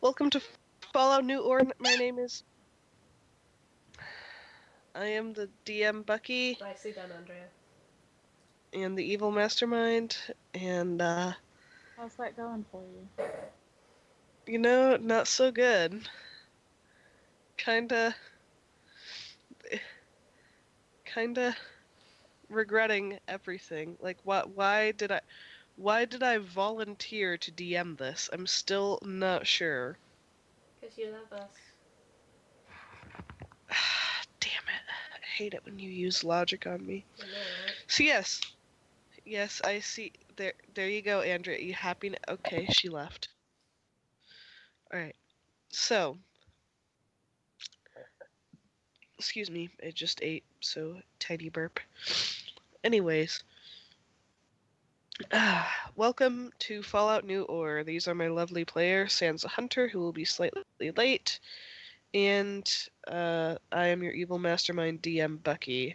Welcome to Fallout New Orre. My name is... I am the DM Bucky. Nicely done, Andrea. And the evil mastermind. And, How's that going for you? not so good. Kinda regretting everything. Like, why did I volunteer to DM this? I'm still not sure. Because you love us. Damn it. I hate it when you use logic on me. I know, right? So yes, I see. There you go, Andrea. You happy? Okay, she left. Alright, so, excuse me, I just ate, so tiny burp. Anyways, welcome to Fallout New Orre. These are my lovely players, Sansa Hunter, who will be slightly late, and I am your evil mastermind DM Bucky.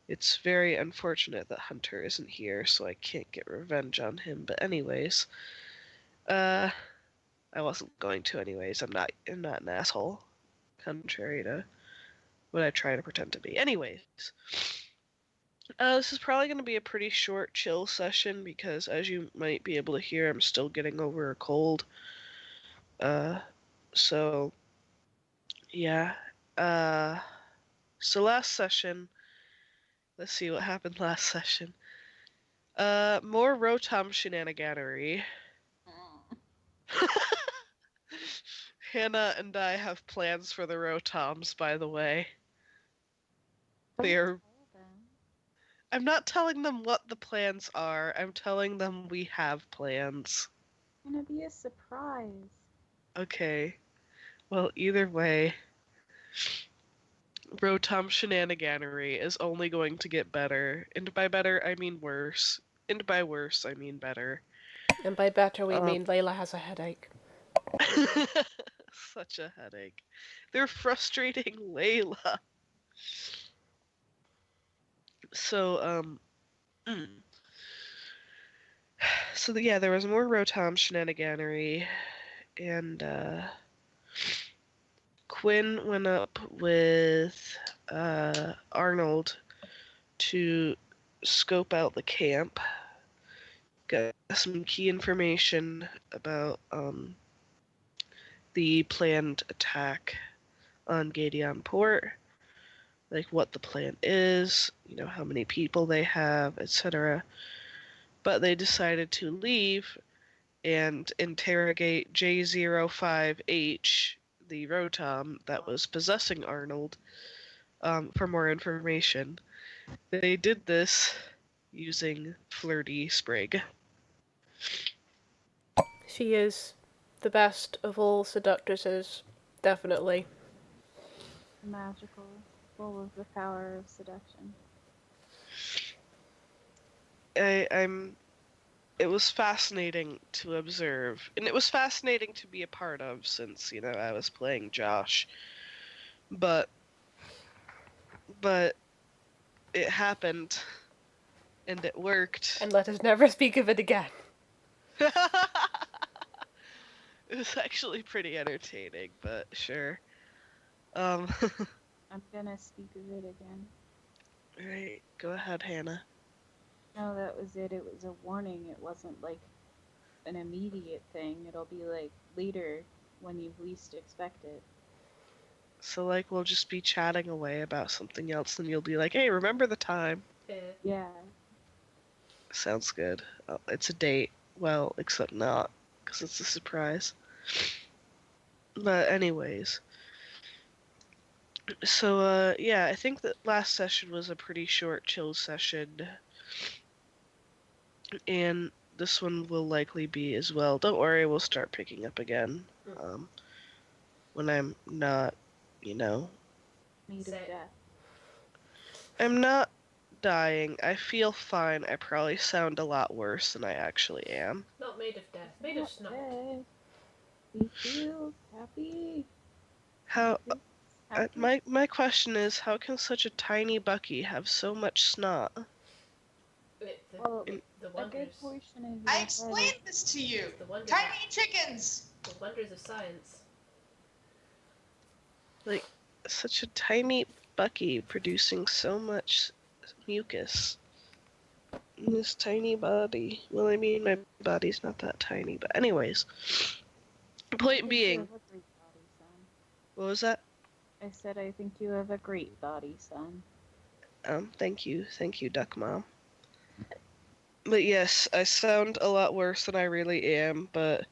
It's very unfortunate that Hunter isn't here, so I can't get revenge on him, but anyways, I wasn't going to anyways. I'm not an asshole, contrary to what I try to pretend to be. Anyways, this is probably going to be a pretty short chill session because, as you might be able to hear, I'm still getting over a cold. So yeah. So last session, let's see what happened last session. More Rotom shenaniganery. Hannah and I have plans for the Rotoms, by the way. I'm not telling them what the plans are. I'm telling them we have plans. It's gonna be a surprise. Okay. Well, either way, Rotom shenaniganery is only going to get better. And by better, I mean worse. And by worse, I mean better. And by better, we mean Layla has a headache. Such a headache. They're frustrating Layla. So, yeah, there was more Rotom shenaniganery, and, Quinn went up with, Arnold to scope out the camp, got some key information about, the planned attack on Gideon Port, like what the plan is, how many people they have, etc. But they decided to leave and interrogate J05H, the Rotom that was possessing Arnold, for more information. They did this using Flirty Sprig. She is the best of all seductresses, definitely. Magical, full of the power of seduction. It was fascinating to observe, and it was fascinating to be a part of since, I was playing Josh. But it happened, and it worked. And let us never speak of it again. It was actually pretty entertaining, but sure. I'm gonna speak of it again. Right, go ahead, Hannah. No, that was it. It was a warning. It wasn't like an immediate thing. It'll be like later when you least expect it. So, like, we'll just be chatting away about something else, and you'll be like, hey, remember the time? Yeah. Sounds good. It's a date. Well, except not, because it's a surprise. But anyways. So, yeah, I think that last session was a pretty short, chill session. And this one will likely be as well. Don't worry, we'll start picking up again. When I'm not, Need of death. I'm not dying. I feel fine. I probably sound a lot worse than I actually am. Not made of death, made of snot. We feel happy. How... my question is, how can such a tiny Bucky have so much snot? The wonders. I explained this to you. Tiny chickens. The wonders of science. Like, such a tiny Bucky producing so much mucus in this tiny body. Well, I mean, my body's not that tiny, but anyways. I Point think you being, have a great body, son. what was that? I said I think you have a great body, son. Thank you, Duck Mom. But yes, I sound a lot worse than I really am, but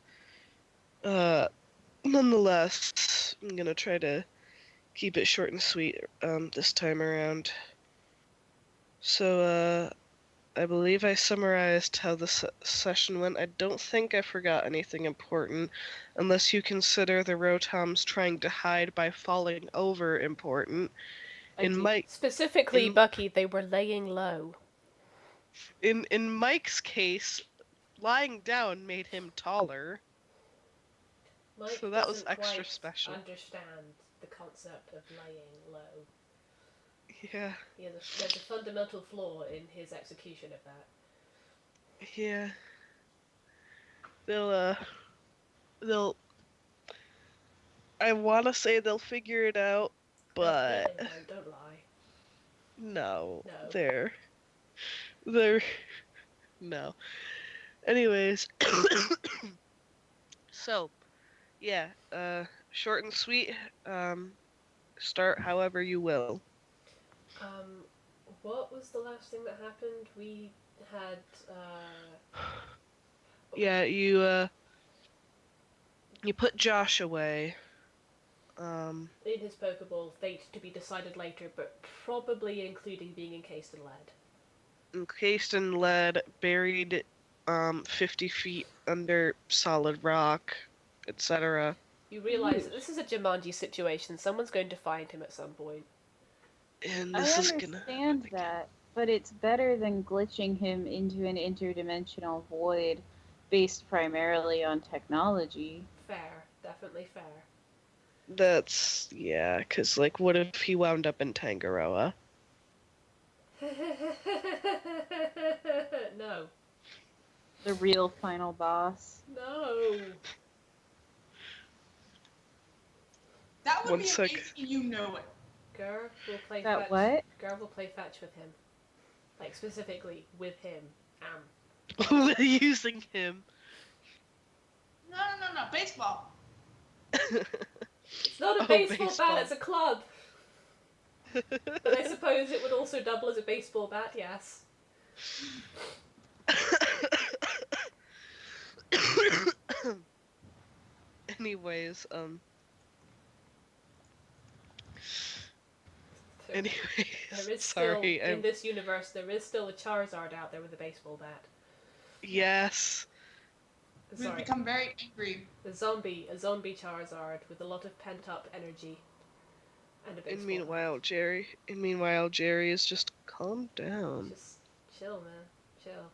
nonetheless, I'm gonna try to keep it short and sweet this time around. So I believe I summarized how the session went. I don't think I forgot anything important, unless you consider the Rotoms trying to hide by falling over important. I do. Specifically, Bucky, they were laying low. In Mike's case, lying down made him taller. Mike So that was doesn't extra quite special. understand the concept of laying low. Yeah. There's a fundamental flaw in his execution of that. Yeah. They'll I want to say they'll figure it out, but No, don't lie. no. No. They're no. Anyways, so yeah, short and sweet. Start however you will. What was the last thing that happened? We had Yeah, you put Josh away. In his Pokeball, fate to be decided later, but probably including being encased in lead. Encased in lead, buried 50 feet under solid rock, etc. You realise that this is a Jumanji situation. Someone's going to find him at some point. And I this is gonna understand that, but it's better than glitching him into an interdimensional void based primarily on technology. Fair. Definitely fair. That's, yeah, because, like, what if he wound up in Tangaroa? No. The real final boss. No. That would One be sec. amazing, you know it. Gur will play That fetch. what? Gur will play fetch with him. Like, specifically with him. Using him. No, baseball. It's not a baseball bat, it's a club. But I suppose it would also double as a baseball bat, yes. Anyways, There is sorry. still, in this universe, there is still a Charizard out there with a baseball bat. Yes. We've become very angry. A zombie Charizard with a lot of pent-up energy. And a baseball And meanwhile, Jerry is just calm down. Just chill, man. Chill.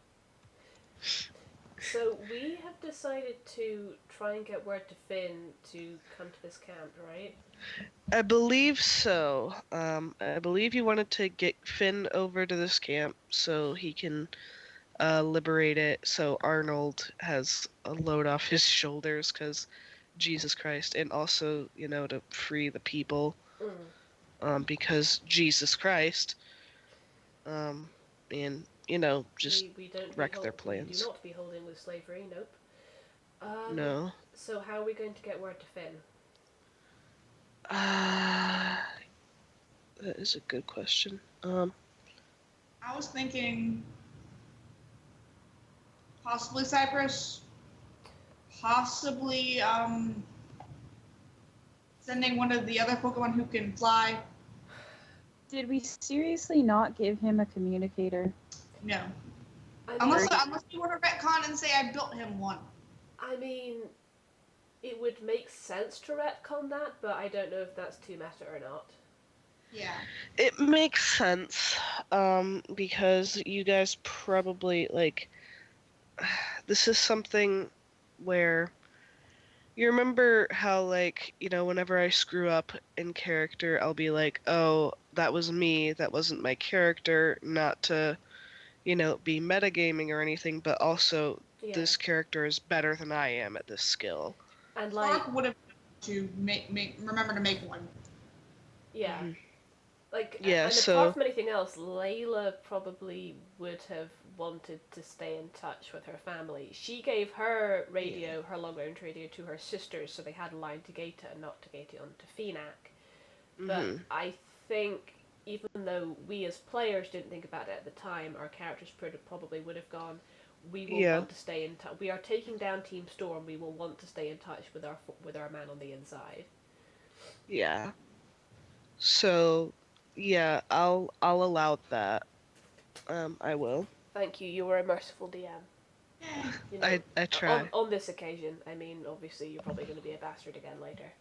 So we have decided to try and get word to Finn to come to this camp, right? I believe so. I believe you wanted to get Finn over to this camp so he can liberate it, so Arnold has a load off his shoulders, because Jesus Christ, and also, to free the people, because Jesus Christ, and, just wreck their plans. We do not be holding with slavery, nope. No. So how are we going to get word to Finn? That is a good question. I was thinking possibly Cyprus, possibly sending one of the other Pokemon who can fly. Did we seriously not give him a communicator? No. I mean, Unless you want to retcon and say I built him one. I mean, it would make sense to retcon that, but I don't know if that's too meta or not. Yeah. It makes sense, because you guys probably, this is something where you remember how, whenever I screw up in character, I'll be like, oh, that was me, that wasn't my character, not to, be metagaming or anything, but also this character is better than I am at this skill. And like, Clark would have to remember to make one. yeah. Mhm. Like, Yeah, and so- apart from anything else, Layla probably would have wanted to stay in touch with her family. She gave her radio, her long-range radio, to her sisters, so they had a line to Gaeta and not to Gaeta on to Phenac. But Mhm. I think, even though we as players didn't think about it at the time, our characters probably would have gone, we will Yeah. want to stay in touch. We are taking down Team Storm, we will want to stay in touch with our man on the inside. Yeah. So, yeah, I'll allow that. I will. Thank you, you were a merciful DM. You know, I try. on this occasion, I mean, obviously you're probably going to be a bastard again later.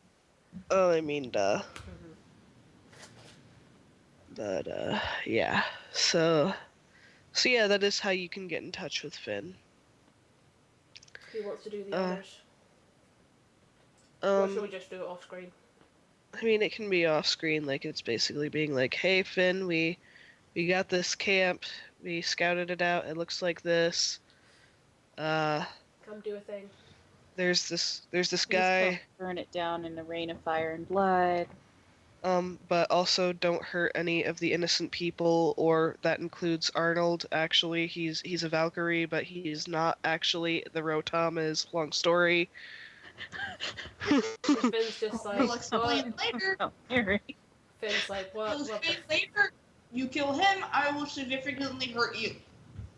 Oh, I mean, duh. Mm-hmm. But yeah. So yeah, that is how you can get in touch with Finn. Who wants to do the honors? Or should we just do it off screen? I mean, it can be off screen, like it's basically being like, "Hey, Finn, we got this camp. We scouted it out. It looks like this. Come do a thing." There's this Please guy. don't burn it down in a rain of fire and blood. But also don't hurt any of the innocent people, or that includes Arnold. Actually, he's a Valkyrie, but he's not actually. The Rotom is long story." Finn's just like, We'll explain what? later. Oh, Harry. Finn's like, what? We'll What the explain later. You kill him, I will significantly hurt you.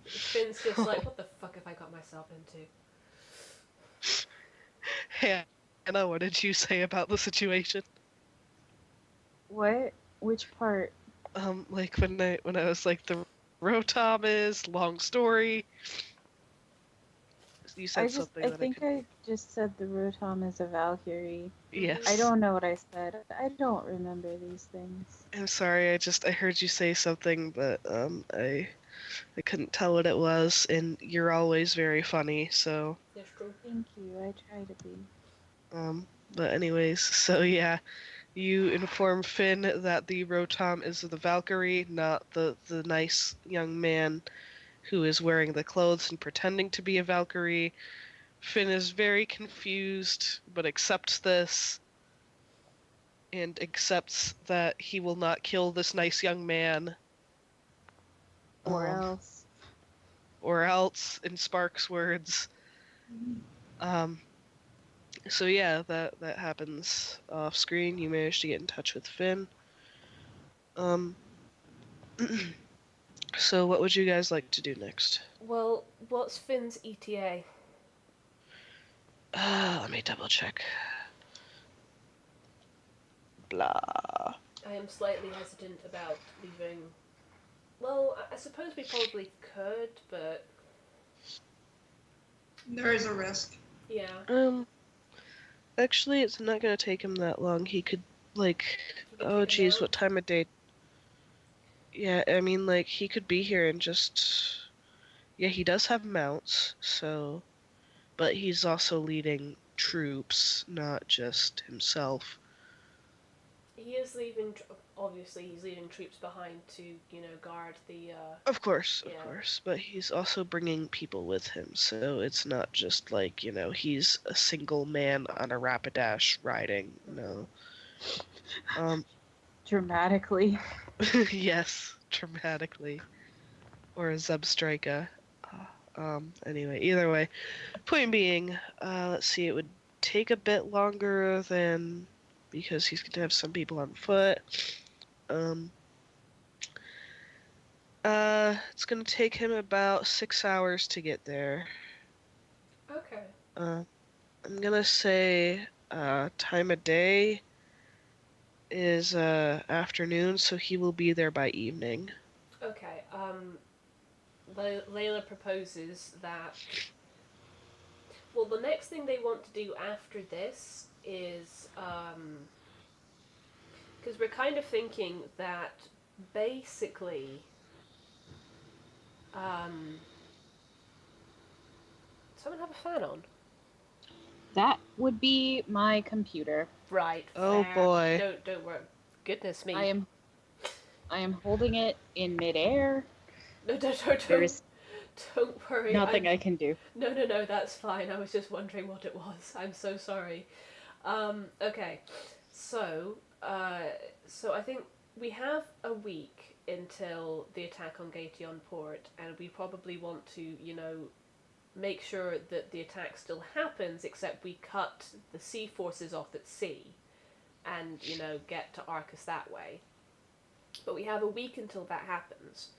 Finn's just like, what the fuck have I got myself into? Hey, Anna, what did you say about the situation? What? Which part? Like when I was like, the Rotom is long story. You said something. I that think I could... I just said the Rotom is a Valkyrie. Yes. I don't know what I said. I don't remember these things. I'm sorry. I heard you say something, but I couldn't tell what it was. And you're always very funny, so. That's true. Thank you. I try to be. But anyways, so yeah, you inform Finn that the Rotom is the Valkyrie, not the nice young man who is wearing the clothes and pretending to be a Valkyrie. Finn is very confused, but accepts this, and accepts that he will not kill this nice young man. Or else. Or else, in Spark's words. So yeah, that happens off screen. You manage to get in touch with Finn. So what would you guys like to do next? Well, what's Finn's E ETA? Let me double check. Blah. I am slightly hesitant about leaving. Well, I suppose we probably could, but There is a risk. yeah. Actually, it's not gonna take him that long. He could, like, He could oh take him geez, down. what time of day? Yeah, I mean, like, he could be here and just... Yeah, he does have mounts, so... But he's also leading troops, not just himself. He is leaving. Obviously, he's leaving troops behind to, guard the. Of course, Yeah. of course. But he's also bringing people with him, so it's not just like, he's a single man on a Rapidash riding, no. Dramatically. Yes, dramatically. Or a Zebstrika. Anyway, either way. Point being, let's see, it would take a bit longer than... because he's going to have some people on foot. It's going to take him about 6 hours to get there. Okay. I'm going to say time of day is afternoon, so he will be there by evening. Okay. Layla proposes that. Well, the next thing they want to do after this is because we're kind of thinking that basically someone have a fan on. That would be my computer. Right. Oh fair. boy. Don't worry. Goodness me. I am holding it in midair. No, don't. There's Don't worry. Nothing I can do. No, that's fine. I was just wondering what it was. I'm so sorry. Okay, so, so I think we have a week until the attack on Gation Port, and we probably want to, make sure that the attack still happens, except we cut the sea forces off at sea, and, get to Arcus that way. But we have a week until that happens,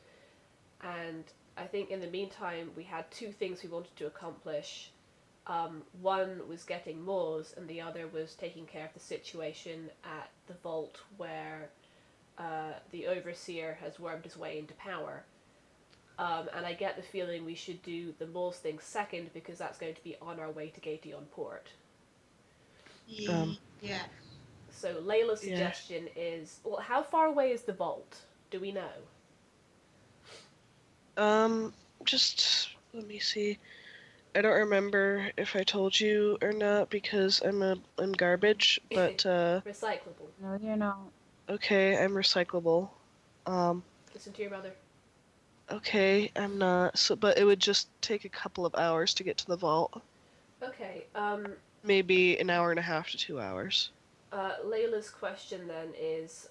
and I think in the meantime we had two things we wanted to accomplish. One was getting Moz, and the other was taking care of the situation at the vault where the Overseer has wormed his way into power. And I get the feeling we should do the Moz thing second, because that's going to be on our way to Gation Port. Yeah. So Layla's suggestion is, well, how far away is the vault? Do we know? Just let me see. I don't remember if I told you or not because I'm garbage, but Recyclable. No, you're not. okay, I'm recyclable. Listen to your mother. Okay, I'm not. So, but it would just take a couple of hours to get to the vault. Okay, Maybe an hour and a half to 2 hours. Layla's question then is,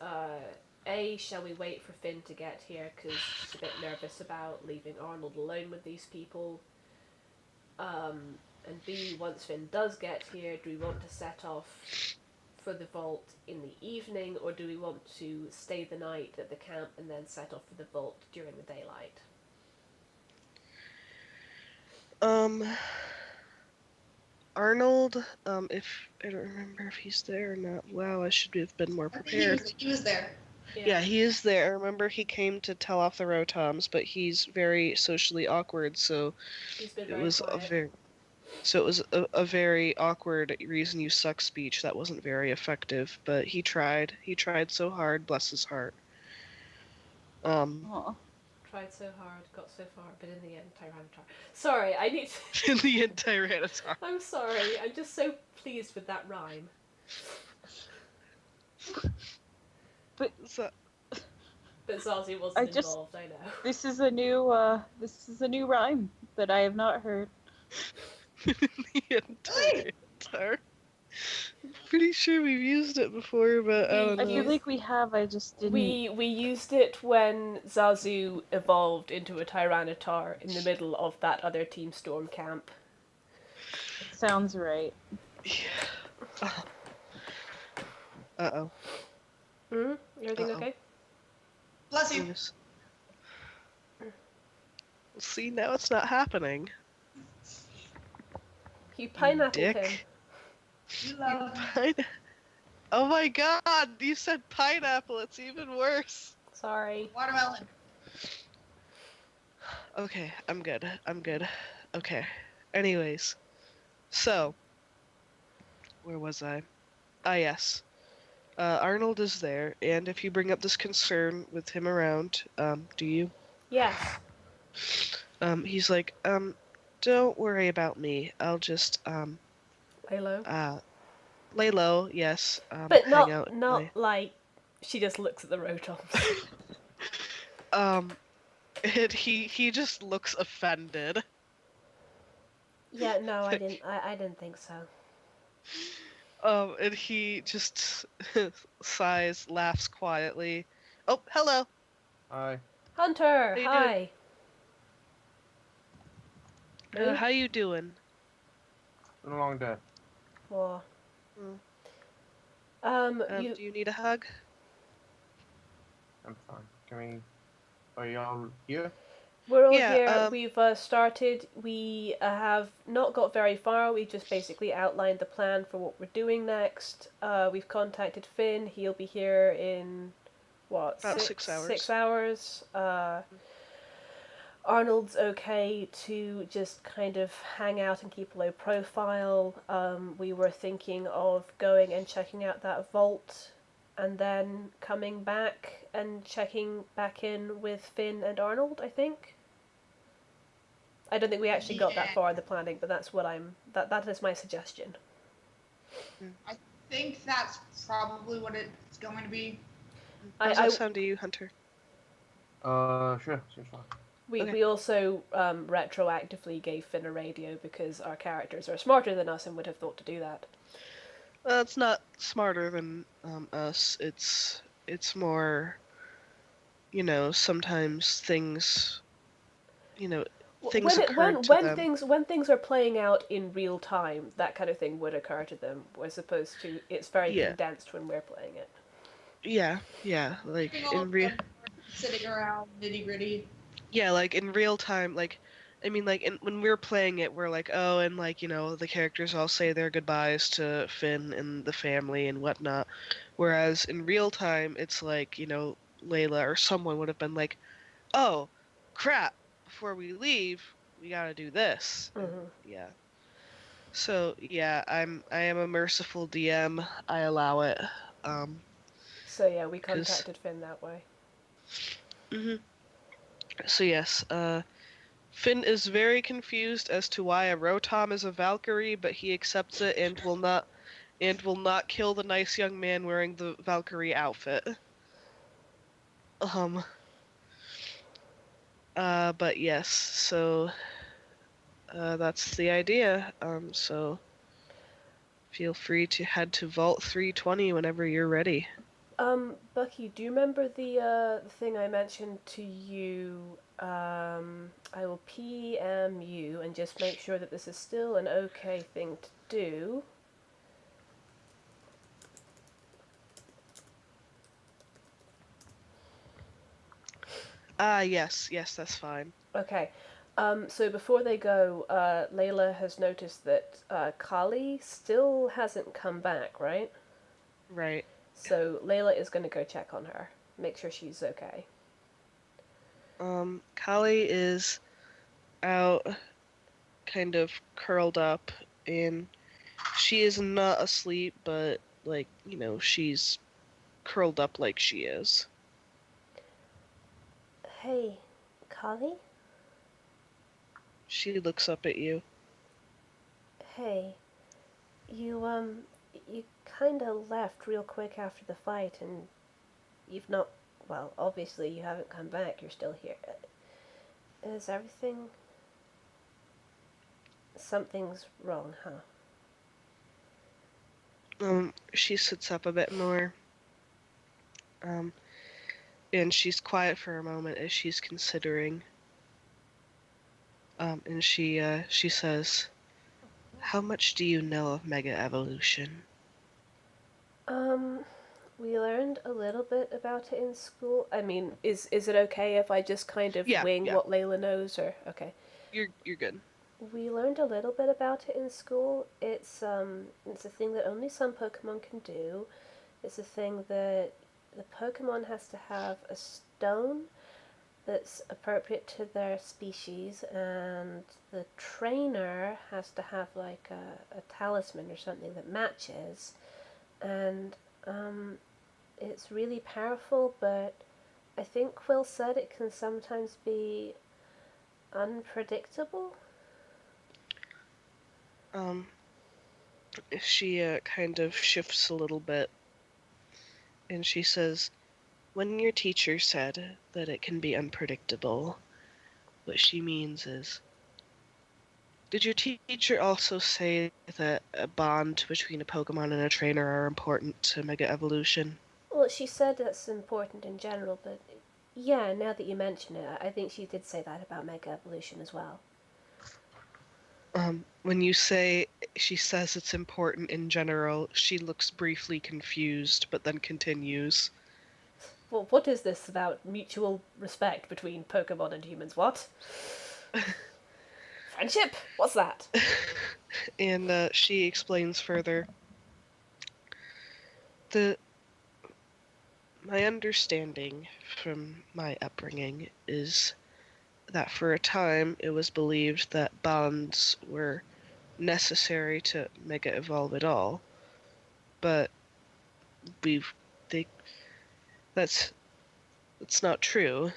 A, shall we wait for Finn to get here, because she's a bit nervous about leaving Arnold alone with these people? And B, once Finn does get here, do we want to set off for the vault in the evening, or do we want to stay the night at the camp and then set off for the vault during the daylight? Arnold, if I don't remember if he's there or not. Wow, I should have been more prepared. He was there. Yeah, he is there. I remember he came to tell off the Rotoms, but he's very socially awkward, so He's been it very was quiet. it was a very awkward reason you suck speech that wasn't very effective, but he tried. He tried so hard, bless his heart. Aw. Tried so hard, got so far, but in the end, Tyranitar. Sorry, I need to... in the entire Tyrannosaurus. I'm sorry, I'm just so pleased with that rhyme. So, But Zazie wasn't involved, I know. This is a new rhyme that I have not heard. the entire. Pretty sure we've used it before, but I don't I know. feel like we have, I just didn't. We used it when Zazu evolved into a Tyranitar in the middle of that other Team Storm camp. Sounds right. Yeah. Uh-oh. Mm-hmm. Everything Uh-oh. okay? Bless you. Yes. See, now it's not happening. You pineappled Dick. him. You love Oh my god, you said pineapple, it's even worse. Sorry. watermelon. Okay, I'm good. Okay. Anyways. So. Where was I? Ah, yes. Arnold is there, and if you bring up this concern with him around, do you? Yes. He's like, don't worry about me. I'll just, Lay low. lay low, yes. But hang out. not like she just looks at the Rotoms. And he just looks offended. Yeah, no, I didn't think so. And he just sighs, laughs quietly. Oh, hello. Hi. Hunter, you hi. How you doing? It's been a long day. Well, Do you need a hug? I'm fine. Can we... Are y'all here? we're all Yeah, here. We've started. We have not got very far. We've just basically outlined the plan for what we're doing next. We've contacted Finn. He'll be here in what? About 6 hours. 6 hours. Arnold's okay to just kind of hang out and keep a low profile. We were thinking of going and checking out that vault, and then coming back and checking back in with Finn and Arnold, I think. I don't think we actually got that far in the planning, but that's what that is my suggestion. I think that's probably what it's going to be. How's that sound to you, Hunter? Sure. Seems fine. Okay. We also retroactively gave Finn a radio because our characters are smarter than us and would have thought to do that. It's not smarter than us. It's more, sometimes things, you know, things occurred to them. When things are playing out in real time, that kind of thing would occur to them, as opposed to it's very Yeah, condensed when we're playing it. yeah. Like Doing all in of real, them sitting around nitty gritty. yeah, like in real time. Like, I mean, like when we're playing it, we're like, oh, and like the characters all say their goodbyes to Finn and the family and whatnot. Whereas in real time, it's like Layla or someone would have been like, oh, crap! Before we leave, we gotta do this. And, Mm-hmm. yeah. So yeah, I am a merciful DM. I allow it. So yeah, we 'Cause contacted Finn that way. hmm So yes, Finn is very confused as to why a Rotom is a Valkyrie, but he accepts it and will not kill the nice young man wearing the Valkyrie outfit. Um. But yes, so that's the idea. So feel free to head to Vault 320 whenever you're ready. Bucky, do you remember the thing I mentioned to you? I will PM you and just make sure that this is still an okay thing to do. Yes, that's fine. Okay. So before they go, Layla has noticed that Kali still hasn't come back, right? Right. So Layla is going to go check on her, make sure she's okay. Kali is out, kind of curled up, and she is not asleep, but she's curled up like she is. Hey, Kali? She looks up at you. Hey, you kinda left real quick after the fight, and you've not, well, obviously you haven't come back, you're still here. Is everything... Something's wrong, huh? She sits up a bit more. And she's quiet for a moment as she's considering. And she says, "How much do you know of Mega Evolution?" Um, we learned a little bit about it in school. I mean, is it okay if I just kind of Yeah, wing yeah. what Layla knows, or... Okay. You're good. We learned a little bit about it in school. It's a thing that only some Pokemon can do. It's a thing that the Pokemon has to have a stone that's appropriate to their species, and the trainer has to have like a talisman or something that matches. And it's really powerful, but I think Quill said it can sometimes be unpredictable. She kind of shifts a little bit, and she says, "When your teacher said that it can be unpredictable, what she means is, did your teacher also say that a bond between a Pokemon and a trainer are important to Mega Evolution?" Well, she said that's important in general, but yeah, now that you mention it, I think she did say that about Mega Evolution as well. When you say she says it's important in general, she looks briefly confused, but then continues. Well, what is this about mutual respect between Pokemon and humans? What? Friendship? What's that? And she explains further. My understanding from my upbringing is that for a time it was believed that bonds were necessary to Mega Evolve at all, but we've they that's not true.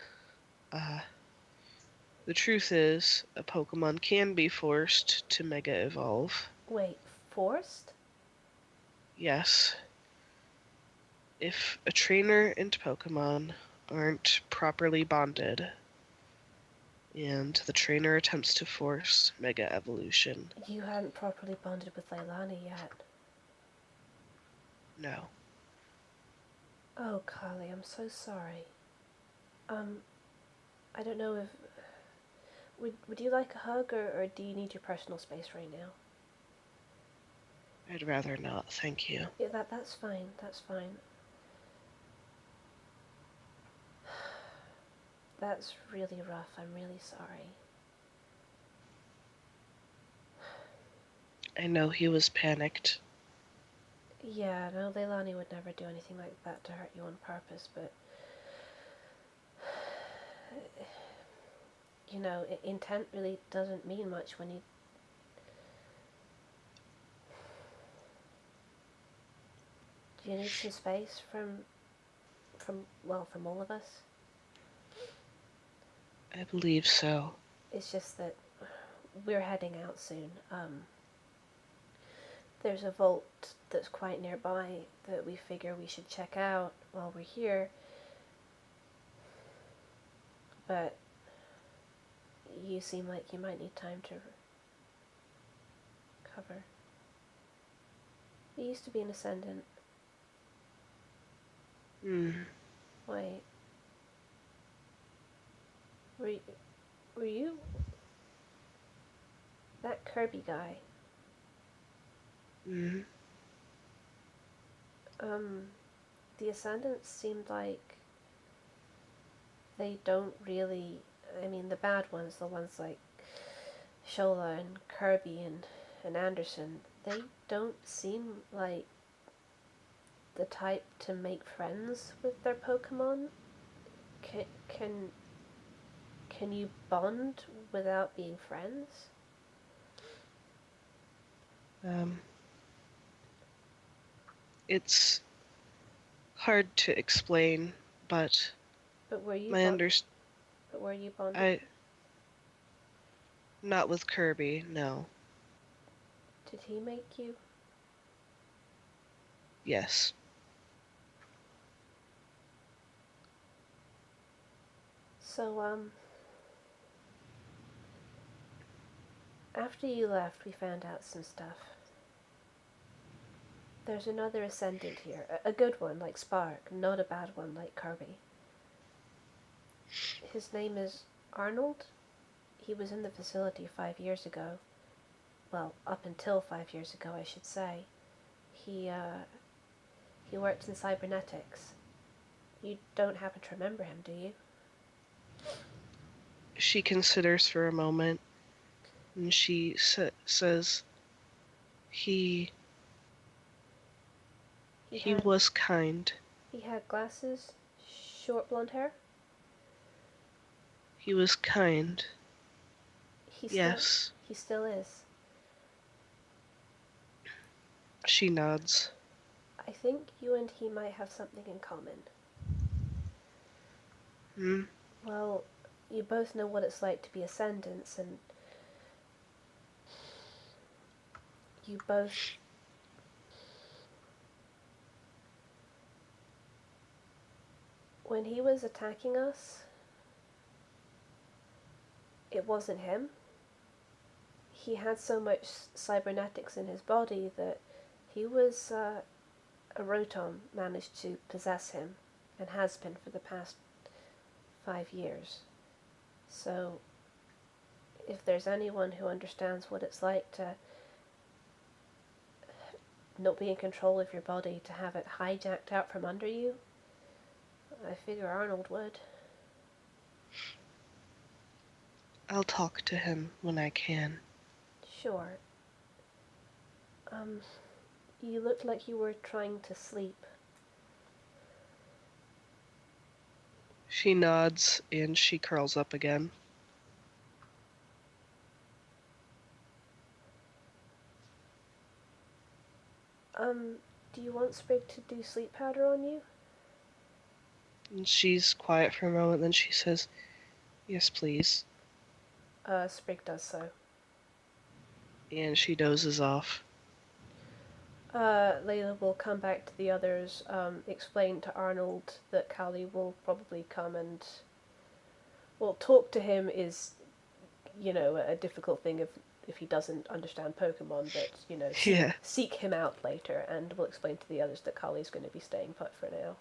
The truth is, a Pokemon can be forced to Mega Evolve. Wait, forced? Yes. If a trainer and Pokemon aren't properly bonded, and the trainer attempts to force Mega Evolution. You hadn't properly bonded with Leilani yet. No. Oh, Kali, I'm so sorry. I don't know if... Would you like a hug, or do you need your personal space right now? I'd rather not, thank you. Yeah, that's fine, that's fine. That's really rough, I'm really sorry. I know he was panicked. Yeah, no, Leilani would never do anything like that to hurt you on purpose, but... You know, intent really doesn't mean much when you... Do you need some space from all of us? I believe so. It's just that we're heading out soon. There's a vault that's quite nearby that we figure we should check out while we're here. But you seem like you might need time to recover. You used to be an ascendant. Wait. Were you that Kirby guy? The Ascendants seemed like they don't really... I mean, the bad ones, the ones like Shola and Kirby and Anderson, they don't seem like the type to make friends with their Pokemon. Can you bond without being friends? It's hard to explain, but But were you But were you bonded? Not with Kirby, no. Did he make you? Yes. So, after you left, we found out some stuff. There's another Ascendant here. A good one, like Spark, not a bad one, like Kirby. His name is Arnold. He was in the facility 5 years ago. Well, up until 5 years ago, I should say. He worked in cybernetics. You don't happen to remember him, do you? She considers for a moment, and she says, he was kind. He had glasses, short blonde hair? He was kind. Yes. He still is. She nods. I think you and he might have something in common. Well, you both know what it's like to be Ascendants, and you both... When he was attacking us, it wasn't him. He had so much cybernetics in his body that he was... a Rotom managed to possess him, and has been for the past 5 years. So, if there's anyone who understands what it's like to not be in control of your body, to have it hijacked out from under you, I figure Arnold would. I'll talk to him when I can. Sure. You looked like you were trying to sleep. She nods, and she curls up again. Do you want Sprig to do sleep powder on you? And she's quiet for a moment, then she says, yes, please. Sprig does so. And she dozes off. Layla will come back to the others, explain to Arnold that Callie will probably come and... Well, talk to him is a difficult thing if he doesn't understand Pokemon, but, Yeah. seek him out later, and we'll explain to the others that Kali's going to be staying put for now.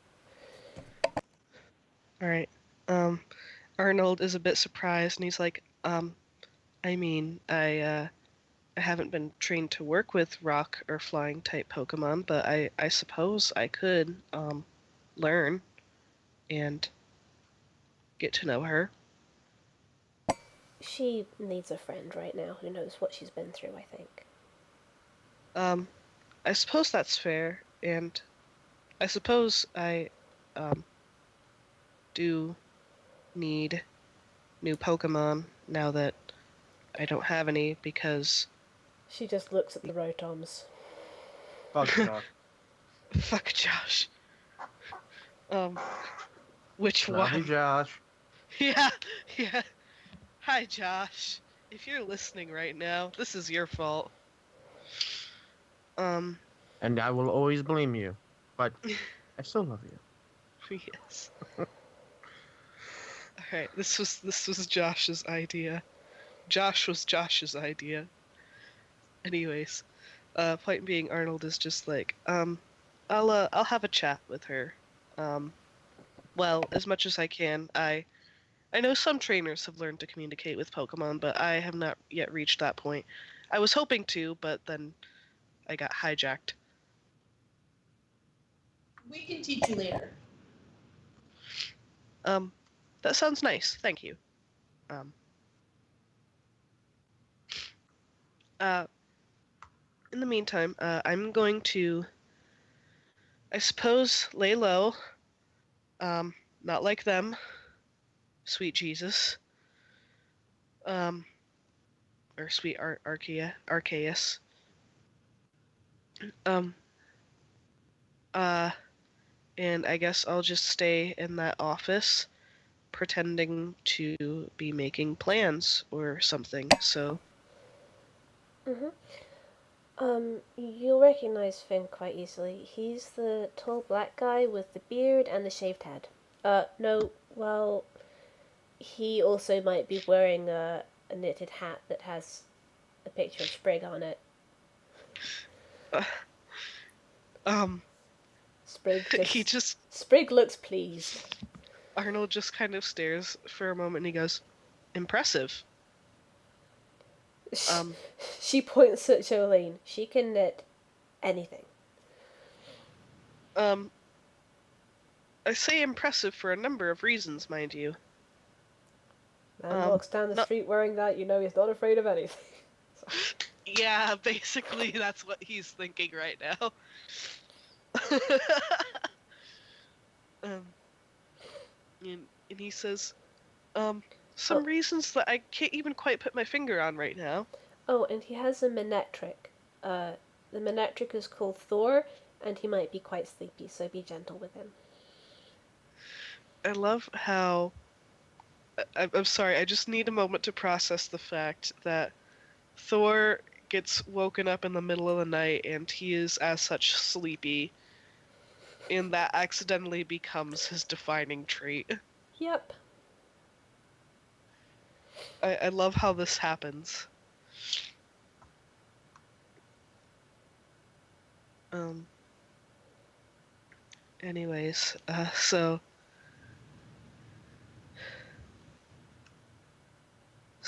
All right. Arnold is a bit surprised, and he's like, I mean, I haven't been trained to work with rock or flying type Pokemon, but I suppose I could, learn and get to know her. She needs a friend right now who knows what she's been through, I think. I suppose that's fair, and I suppose I, do need new Pokemon now that I don't have any because She just looks at the Rotoms. Fuck Josh. fuck Josh. Which Love you, one? Josh. Yeah. Hi, Josh. If you're listening right now, this is your fault. And I will always blame you, but I still love you. Yes. Alright, this was Josh's idea. Josh was Josh's idea. Anyways, point being, Arnold is just like, I'll have a chat with her. Well, as much as I can. I know some trainers have learned to communicate with Pokemon, but I have not yet reached that point. I was hoping to, but then I got hijacked. We can teach you later. That sounds nice. Thank you. In the meantime, I'm going to, I suppose, lay low. Not like them. Sweet Jesus. Or sweet Arceus. And I guess I'll just stay in that office pretending to be making plans or something, so. You'll recognize Finn quite easily. He's the tall black guy with the beard and the shaved head. No, well, he also might be wearing a knitted hat that has a picture of Sprig on it. Sprig Sprig looks pleased. Arnold just kind of stares for a moment and he goes, impressive. She points at Jolene. She can knit anything. I say impressive for a number of reasons, mind you. Man walks down the street wearing that, he's not afraid of anything. Yeah, basically that's what he's thinking right now. And he says, some reasons that I can't even quite put my finger on right now. Oh, and he has a Manectric. The Manectric is called Thor, and he might be quite sleepy, so be gentle with him. I love how... I'm sorry, I just need a moment to process the fact that Thor gets woken up in the middle of the night and he is as such sleepy, and that accidentally becomes his defining trait. Yep. I love how this happens. Anyways, so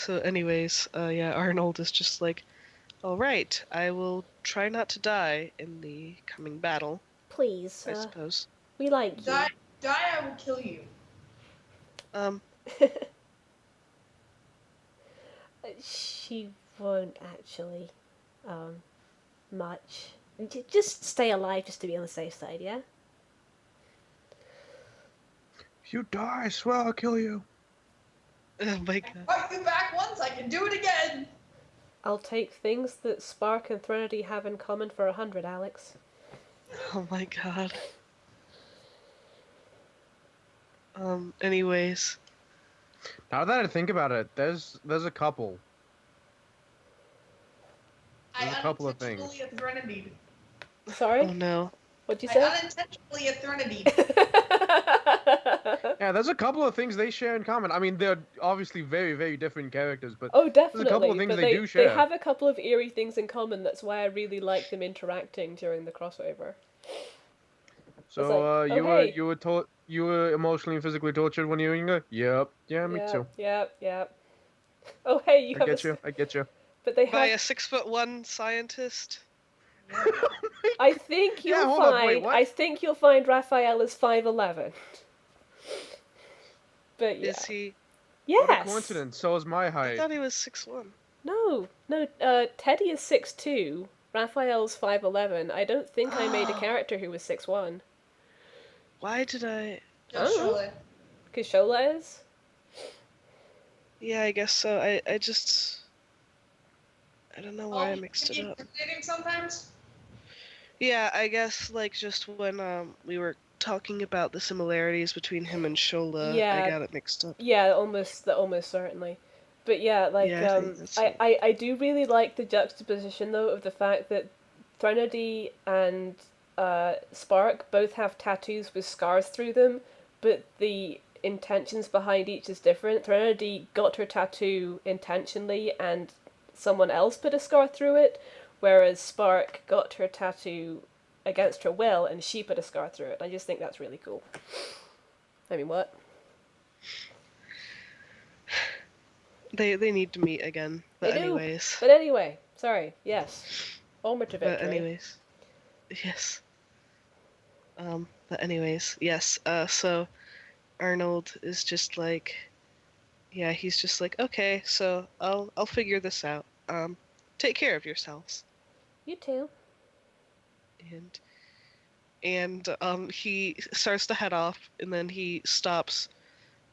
anyways, yeah, Arnold is just like, all right, I will try not to die in the coming battle. Please, I suppose. We like you. Die, I will kill you. She won't actually, much. Just stay alive just to be on the safe side, yeah? If you die, I swear I'll kill you. Oh my god. I fought you back once, I can do it again! I'll take things that Spark and Threnody have in common for 100, Alex. Oh my god. Anyways. Now that I think about it, there's a couple. There's a couple of things. I unintentionally Sorry? Oh no. What'd you say? I unintentionally a Threnody. Yeah, there's a couple of things they share in common. I mean, they're obviously very, very different characters, but Oh, there's a couple of definitely. things But they do they share. have a couple of eerie things in common. That's why I really like them interacting during the crossover. It's like, So, oh hey, you were emotionally and physically tortured when you were younger? Yep. Yeah, me yeah, too. yeah, yeah. Oh hey, you I have get you. I get you. But they By have. a 6'1" scientist. I think Yeah, you'll hold up, wait, find. what? I think you'll find Raphael is 5'11". But yeah. Is he? Yes. What a coincidence. So is my I height. thought he was 6'1". No, no. Teddy is 6'2". Raphael's 5'11". I don't think I made a character who was 6'1". Why did I? Just Oh. surely. Because Shola is. Yeah, I guess so. I just. I don't know why I mixed it up. Dating sometimes. Yeah, I guess like just when we were talking about the similarities between him and Shola, Yeah. I got it mixed up. Yeah, almost certainly. But yeah, like Yeah, I think that's it. I do really like the juxtaposition though of the fact that Threnody and Spark both have tattoos with scars through them, but the intentions behind each is different. Threnody got her tattoo intentionally and someone else put a scar through it, whereas Spark got her tattoo against her will and she put a scar through it. I just think that's really cool. I mean, what? They need to meet again. But They do. anyways. But anyway, sorry. Yes. Onward to victory. But anyways. Yes. But anyways, yes. So Arnold is just like, yeah, he's just like, okay, so I'll figure this out. Take care of yourselves. You too. And he starts to head off, and then he stops,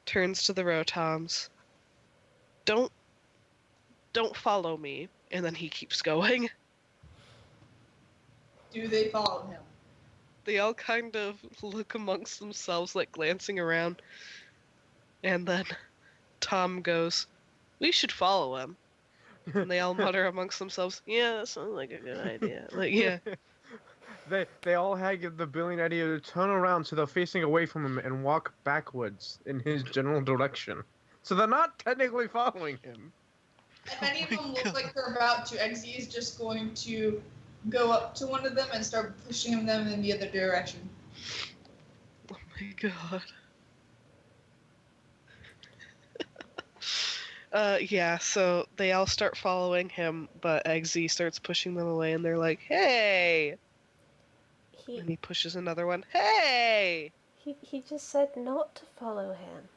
turns to the Rotoms. Don't follow me, and then he keeps going. Do they follow him? They all kind of look amongst themselves, like glancing around, and then Tom goes, "We should follow him." And they all mutter amongst themselves, "Yeah, that sounds like a good idea." Like, yeah. They all had the brilliant idea to turn around so they're facing away from him and walk backwards in his general direction. So they're not technically following him. If any of them look like they're about to exit, he's just going to go up to one of them and start pushing them in the other direction. Oh my god. Yeah, so they all start following him, but Eggsy starts pushing them away, and they're like, "Hey!" And he pushes another one, "Hey!" He just said not to follow him.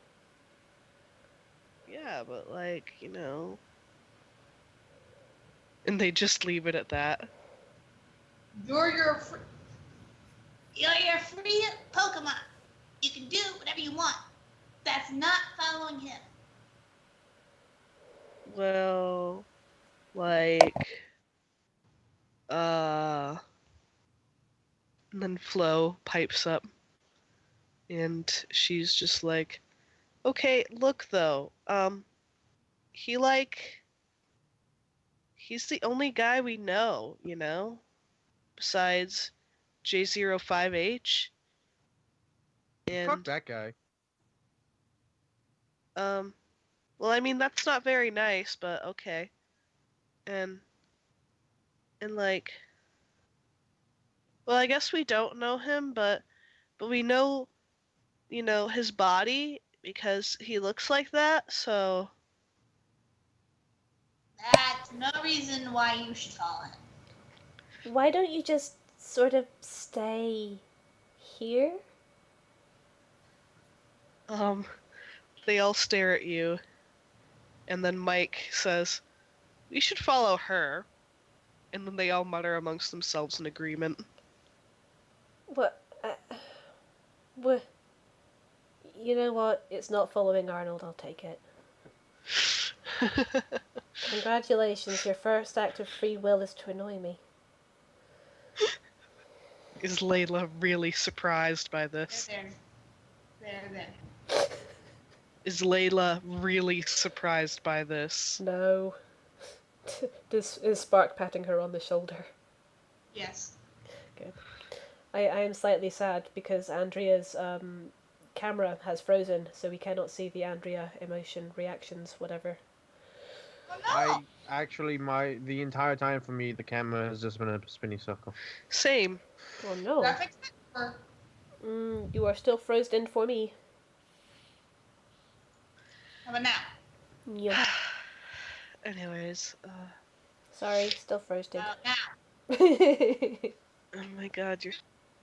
Yeah, but like, you know. And they just leave it at that. You're your free Pokemon. You can do whatever you want. That's not following him. Well, like, and then Flo pipes up, and she's just like, "Okay, look though, he's the only guy we know, you know, besides J05H." And Fuck that guy. well, I mean, that's not very nice, but okay. And like, well, I guess we don't know him, but we know, you know, his body because he looks like that, so. That's no reason why you should follow him. Why don't you just sort of stay here? They all stare at you, and then Mike says, "We should follow her," and then they all mutter amongst themselves in agreement. What? You know what? It's not following Arnold. I'll take it. Congratulations, your first act of free will is to annoy me. Is Layla really surprised by this? There. Is Layla really surprised by this? No. This is Spark patting her on the shoulder. Yes. Good. I am slightly sad because Andrea's camera has frozen, so we cannot see the Andrea emotion, reactions, whatever. Oh no! I actually, the entire time for me, the camera has just been a spinning circle. Same. Oh no. Did I fix it? Or... You are still frozen for me. How about now? Yep. Anyways, Sorry, still frozen. Now. oh my god, you're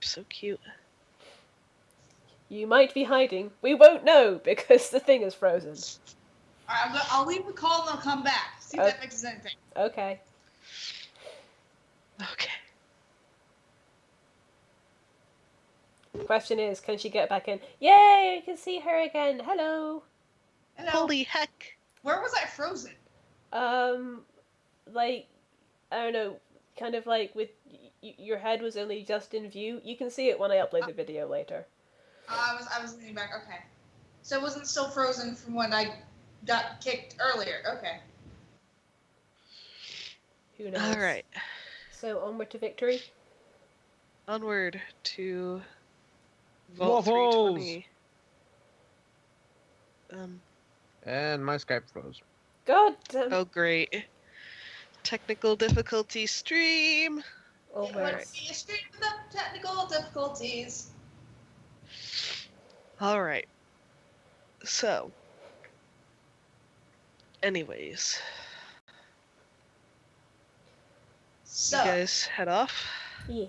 so cute. You might be hiding. We won't know because the thing is frozen. Alright, I'll leave the call and I'll come back. See if that fixes anything. Okay. Okay. The question is, can she get back in? Yay! We can see her again. Hello. Hello. Holy heck! Where was I frozen? Like, I don't know, kind of like with your head was only just in view. You can see it when I upload the video later. I was leaning back. Okay. So it wasn't still frozen from when I got kicked earlier. Okay. Who knows? All right. So onward to victory. Onward to Vault Waffles! 320. And my Skype froze. God damn. Oh great. Technical difficulty stream. Oh, It where? would be a stream with technical difficulties. All right. So, anyways, So, you guys head off. Yeah.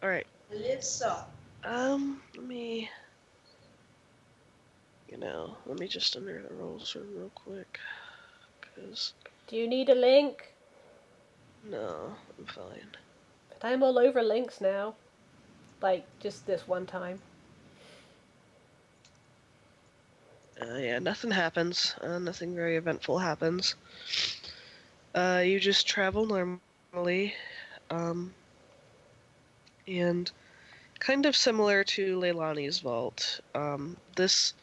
All right. live so. Let me, let me just enter the roles room real quick, cause Do you need a link? no, I'm fine. But I'm all over links now. Like, just this one time. Yeah, nothing happens. Nothing very eventful happens. You just travel normally, and kind of similar to Leilani's vault. This,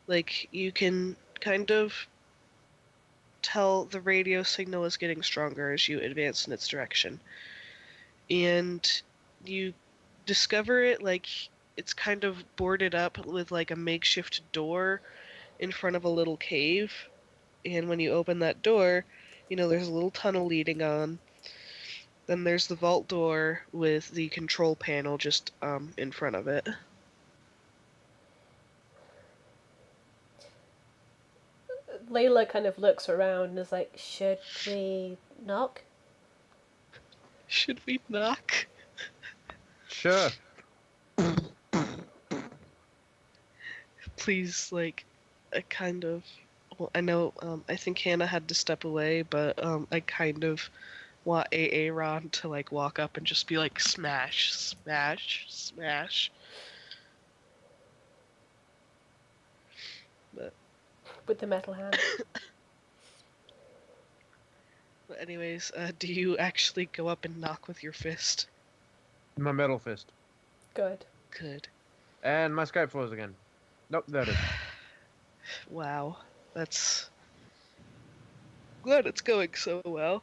like, you can kind of tell the radio signal is getting stronger as you advance in its direction. And you discover it, like, it's kind of boarded up with, like, a makeshift door in front of a little cave. And when you open that door, there's a little tunnel leading on. Then there's the vault door with the control panel just in front of it. Layla kind of looks around and is like, should we knock? Should we knock? Sure. Please, like, I kind of... Well, I know, I think Hannah had to step away, but I kind of want Ron to, like, walk up and just be like, smash, smash, smash. But... With the metal hand. But anyways, do you actually go up and knock with your fist? My metal fist. Good. Good. And my Skype froze again. Nope, there it is. Wow. That's... Glad it's going so well.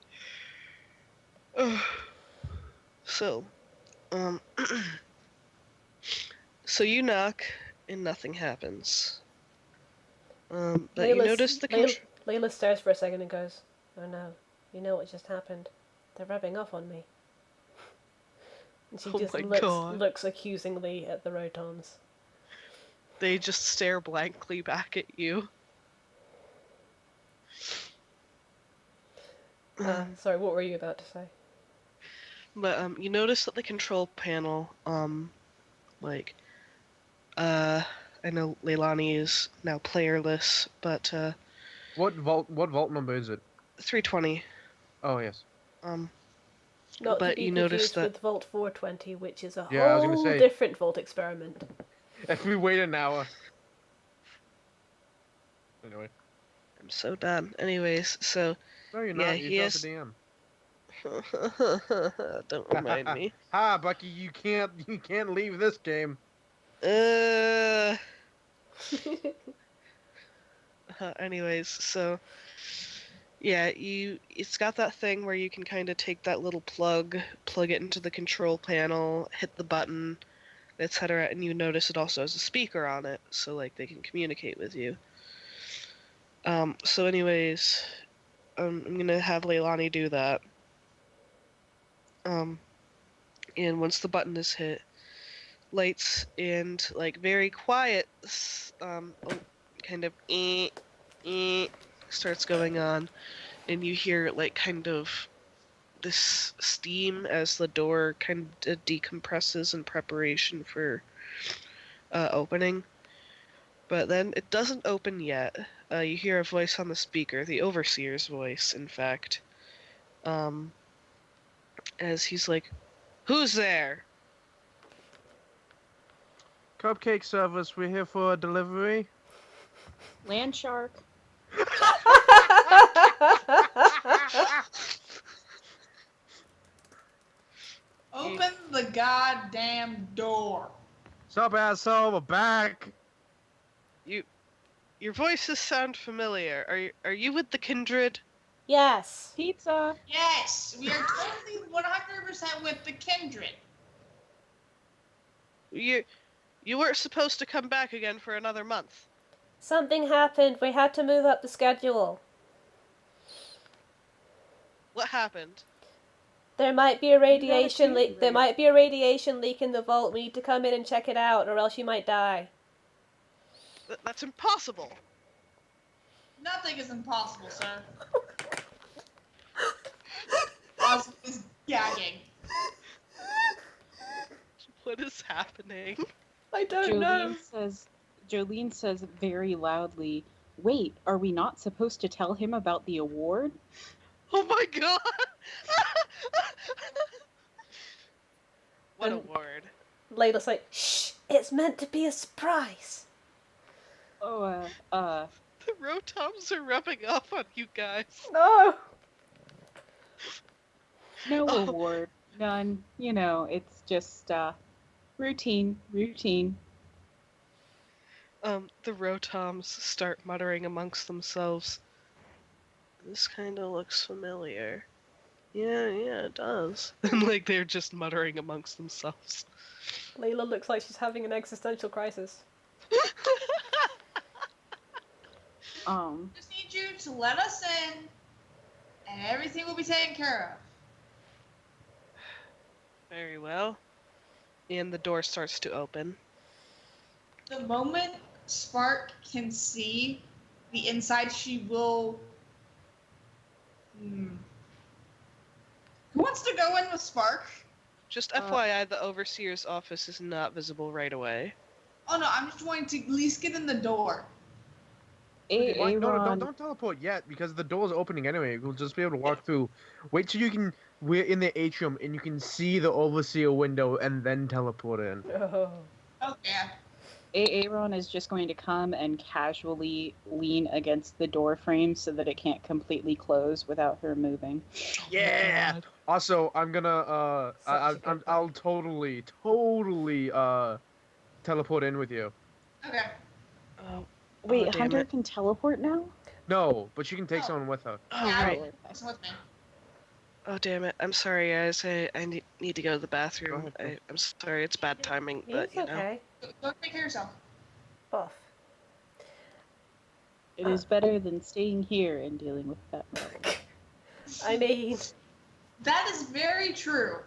So, so you knock and nothing happens. But you notice the Layla stares for a second and goes, "Oh no, you know what just happened? They're rubbing off on me." And she just looks accusingly at the Rotons. They just stare blankly back at you. Sorry, what were you about to say? But you notice that the control panel, I know Leilani is now playerless, but What vault number is it? 320. Oh yes. Not but to be you confused notice that with Vault 420, which is a Yeah, I was gonna whole say. different Vault experiment. If we wait an hour. Anyway. I'm so done. Anyways, so No, you're Yeah, not. he You're has- the DM. don't remind me. Ha, Bucky, you can't leave this game. Anyways, so yeah, it's got that thing where you can kind of take that little plug it into the control panel, hit the button, etc. And you notice it also has a speaker on it, so like they can communicate with you. So anyways, I'm gonna have Leilani do that. And once the button is hit, lights and like very quiet, kind of starts going on, and you hear like kind of this steam as the door kind of decompresses in preparation for opening. But then it doesn't open yet. You hear a voice on the speaker, the overseer's voice, in fact, as he's like, "Who's there?" Cupcake service, we're here for a delivery. Land shark. Open the goddamn door. Sup, asshole, we're back. Your voices sound familiar. Are you with the kindred? Yes. Pizza. Yes, we are totally 100% with the kindred. You weren't supposed to come back again for another month. Something happened. We had to move up the schedule. What happened? There might be a radiation leak. right. There might be a radiation leak in the vault. We need to come in and check it out, or else you might die. That's impossible. Nothing is impossible, sir. Oswald is gagging. What is happening? I don't know. Jolene says very loudly, "Wait, are we not supposed to tell him about the award?" Oh my god! What And- award? Layla's like, shh, it's meant to be a surprise. Oh, The Rotoms are rubbing off on you guys. No. no Oh. award. None. You know, it's just, routine. The Rotoms start muttering amongst themselves. This kind of looks familiar. Yeah, it does. And like they're just muttering amongst themselves. Layla looks like she's having an existential crisis. Just need you to let us in, and everything will be taken care of. Very well. And the door starts to open. The moment Spark can see the inside, she will. Who wants to go in with Spark? Just FYI, the Overseer's office is not visible right away. Oh no, I'm just wanting to at least get in the door. Why- no, Aaron, don't teleport yet, because the door's opening anyway. We'll just be able to walk through. Wait till we're in the atrium and you can see the Overseer window and then teleport in. Oh. Okay. Aaron is just going to come and casually lean against the door frame so that it can't completely close without her moving. Yeah. Also, I'm gonna I'll totally teleport in with you. Okay. Oh, Wait, damn Hunter it. can teleport now? No, but you can take Oh. someone with her. Oh, Yeah, right. Listen with me. Oh, damn it. I'm sorry, guys. I need to go to the Go bathroom. ahead, I'm sorry. It's bad timing, but It's you know. okay. Go take care of yourself. Buff. It is better than staying here and dealing with that problem. I mean, That is very true.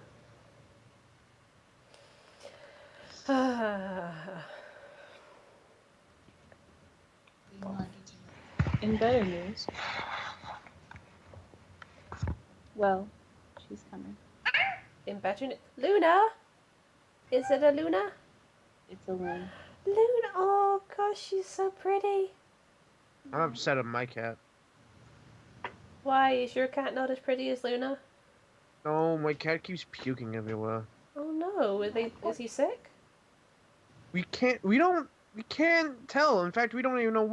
In better news. Well, she's coming. in better Luna? Is it a Luna? It's a win. Luna, oh gosh, she's so pretty. I'm upset at my cat. Why, is your cat not as pretty as Luna? No, my cat keeps puking everywhere. Oh no, is he sick? We can't tell. In fact, we don't even know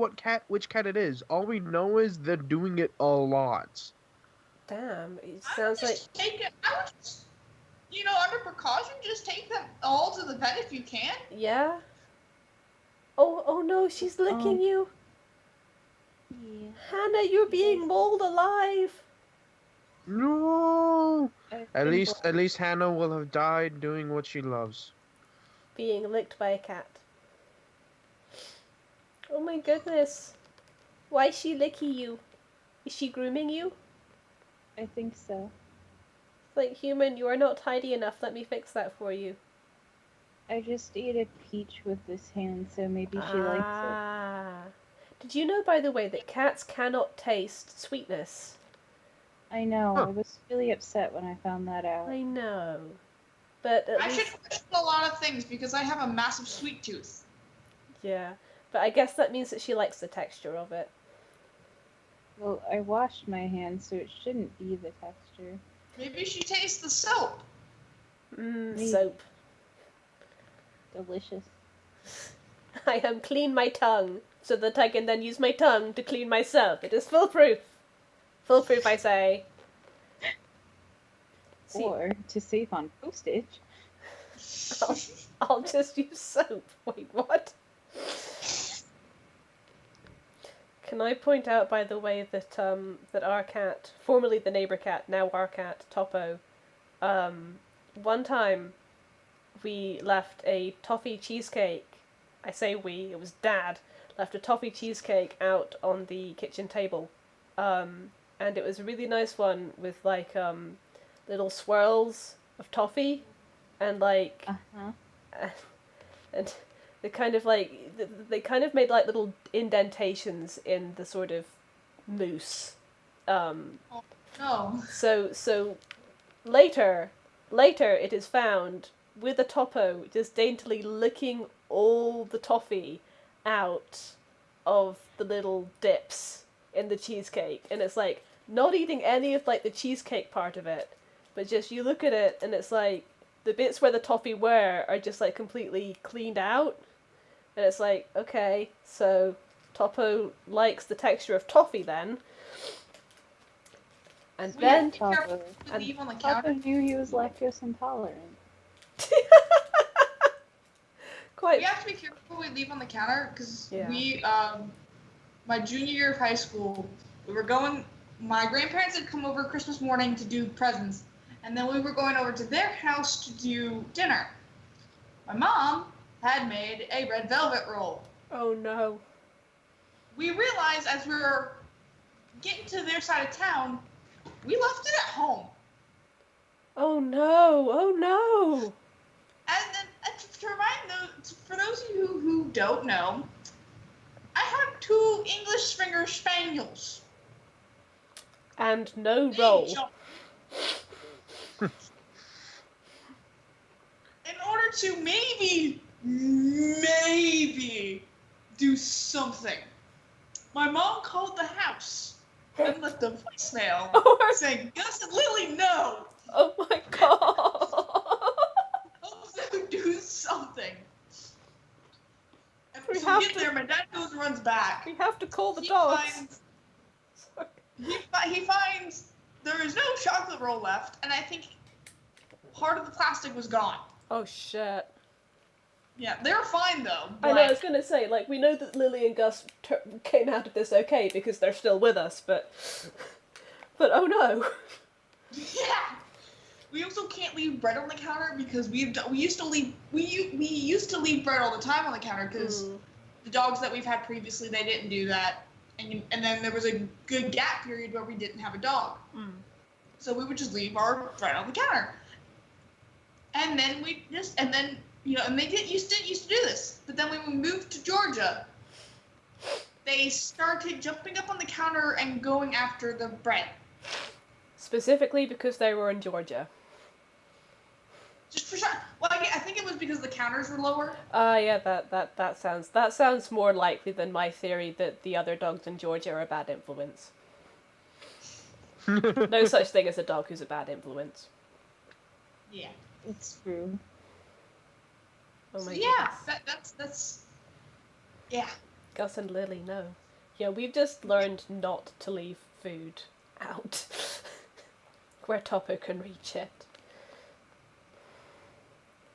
which cat it is. All we know is they're doing it a lot. Damn, it I would sounds like... just take it. I would just, under precaution, just take them all to the vet if you can. Yeah? Oh no, she's licking you. Yeah. Hannah, you're being mauled alive. No. At least Hannah will have died doing what she loves. being licked by a cat. Oh my goodness. Why is she licking you? Is she grooming you? I think so. Like, human, you are not tidy enough. Let me fix that for you. I just ate a peach with this hand, so maybe she likes it. Did you know, by the way, that cats cannot taste sweetness? I know. Huh. I was really upset when I found that out. I know. But at I least... should question a lot of things because I have a massive sweet tooth. Yeah. But I guess that means that she likes the texture of it. Well, I washed my hands, so it shouldn't be the texture. Maybe she tastes the soap. Soap. Delicious. I am clean my tongue, so that I can then use my tongue to clean myself. It is foolproof. Foolproof, I say. See, Or to save on postage. I'll just use soap. Wait, what? Can I point out, by the way, that that our cat, formerly the neighbor cat, now our cat, Topo, one time we left a toffee cheesecake. I say we, it was Dad, left a toffee cheesecake out on the kitchen table. And it was a really nice one with, like, little swirls of toffee, and, like, and they kind of, like, they kind of made, like, little indentations in the sort of mousse. No. So later it is found with a Topo just daintily licking all the toffee out of the little dips in the cheesecake, and it's like not eating any of, like, the cheesecake part of it, but just you look at it and it's like the bits where the toffee were are just, like, completely cleaned out, and it's like, okay, so Topo likes the texture of toffee then. And We have then to be careful Topo. what we leave on the Papa counter. knew he was lactose intolerant. quite We have to be careful what we leave on the counter because Yeah. we, my junior year of high school, we were going. My grandparents had come over Christmas morning to do presents, and then we were going over to their house to do dinner. My mom had made a red velvet roll. Oh no. We realized as we were getting to their side of town, we left it at home. Oh no. Oh no. And then, to remind those, for those of you who don't know, I have 2 English Springer Spaniels. And no They roll. jump. In order to maybe do something, my mom called the house and left a voicemail saying, Gus and Lily, no! Oh my god. Also do something. And We so have we get to- there, my dad goes and runs back. We have to call the He dogs. finds- He finds there is no chocolate roll left, and I think part of the plastic was gone. Oh shit. Yeah, they were fine though. I know, I was gonna say, like, we know that Lily and Gus came out of this okay because they're still with us, but oh no. Yeah. We also can't leave bread on the counter because we used to leave bread all the time on the counter because the dogs that we've had previously, they didn't do that, and then there was a good gap period where we didn't have a dog, so we would just leave our bread on the counter, and then and they used to do this, but then when we moved to Georgia, they started jumping up on the counter and going after the bread. Specifically because they were in Georgia. Just for sure. Well, I think it was because the counters were lower. Yeah, that sounds more likely than my theory that the other dogs in Georgia are a bad influence. No such thing as a dog who's a bad influence. Yeah. It's true. Oh my Yeah, goodness. that's yeah. Gus and Lily, no. Yeah, we've just learned not to leave food out where Topo can reach it.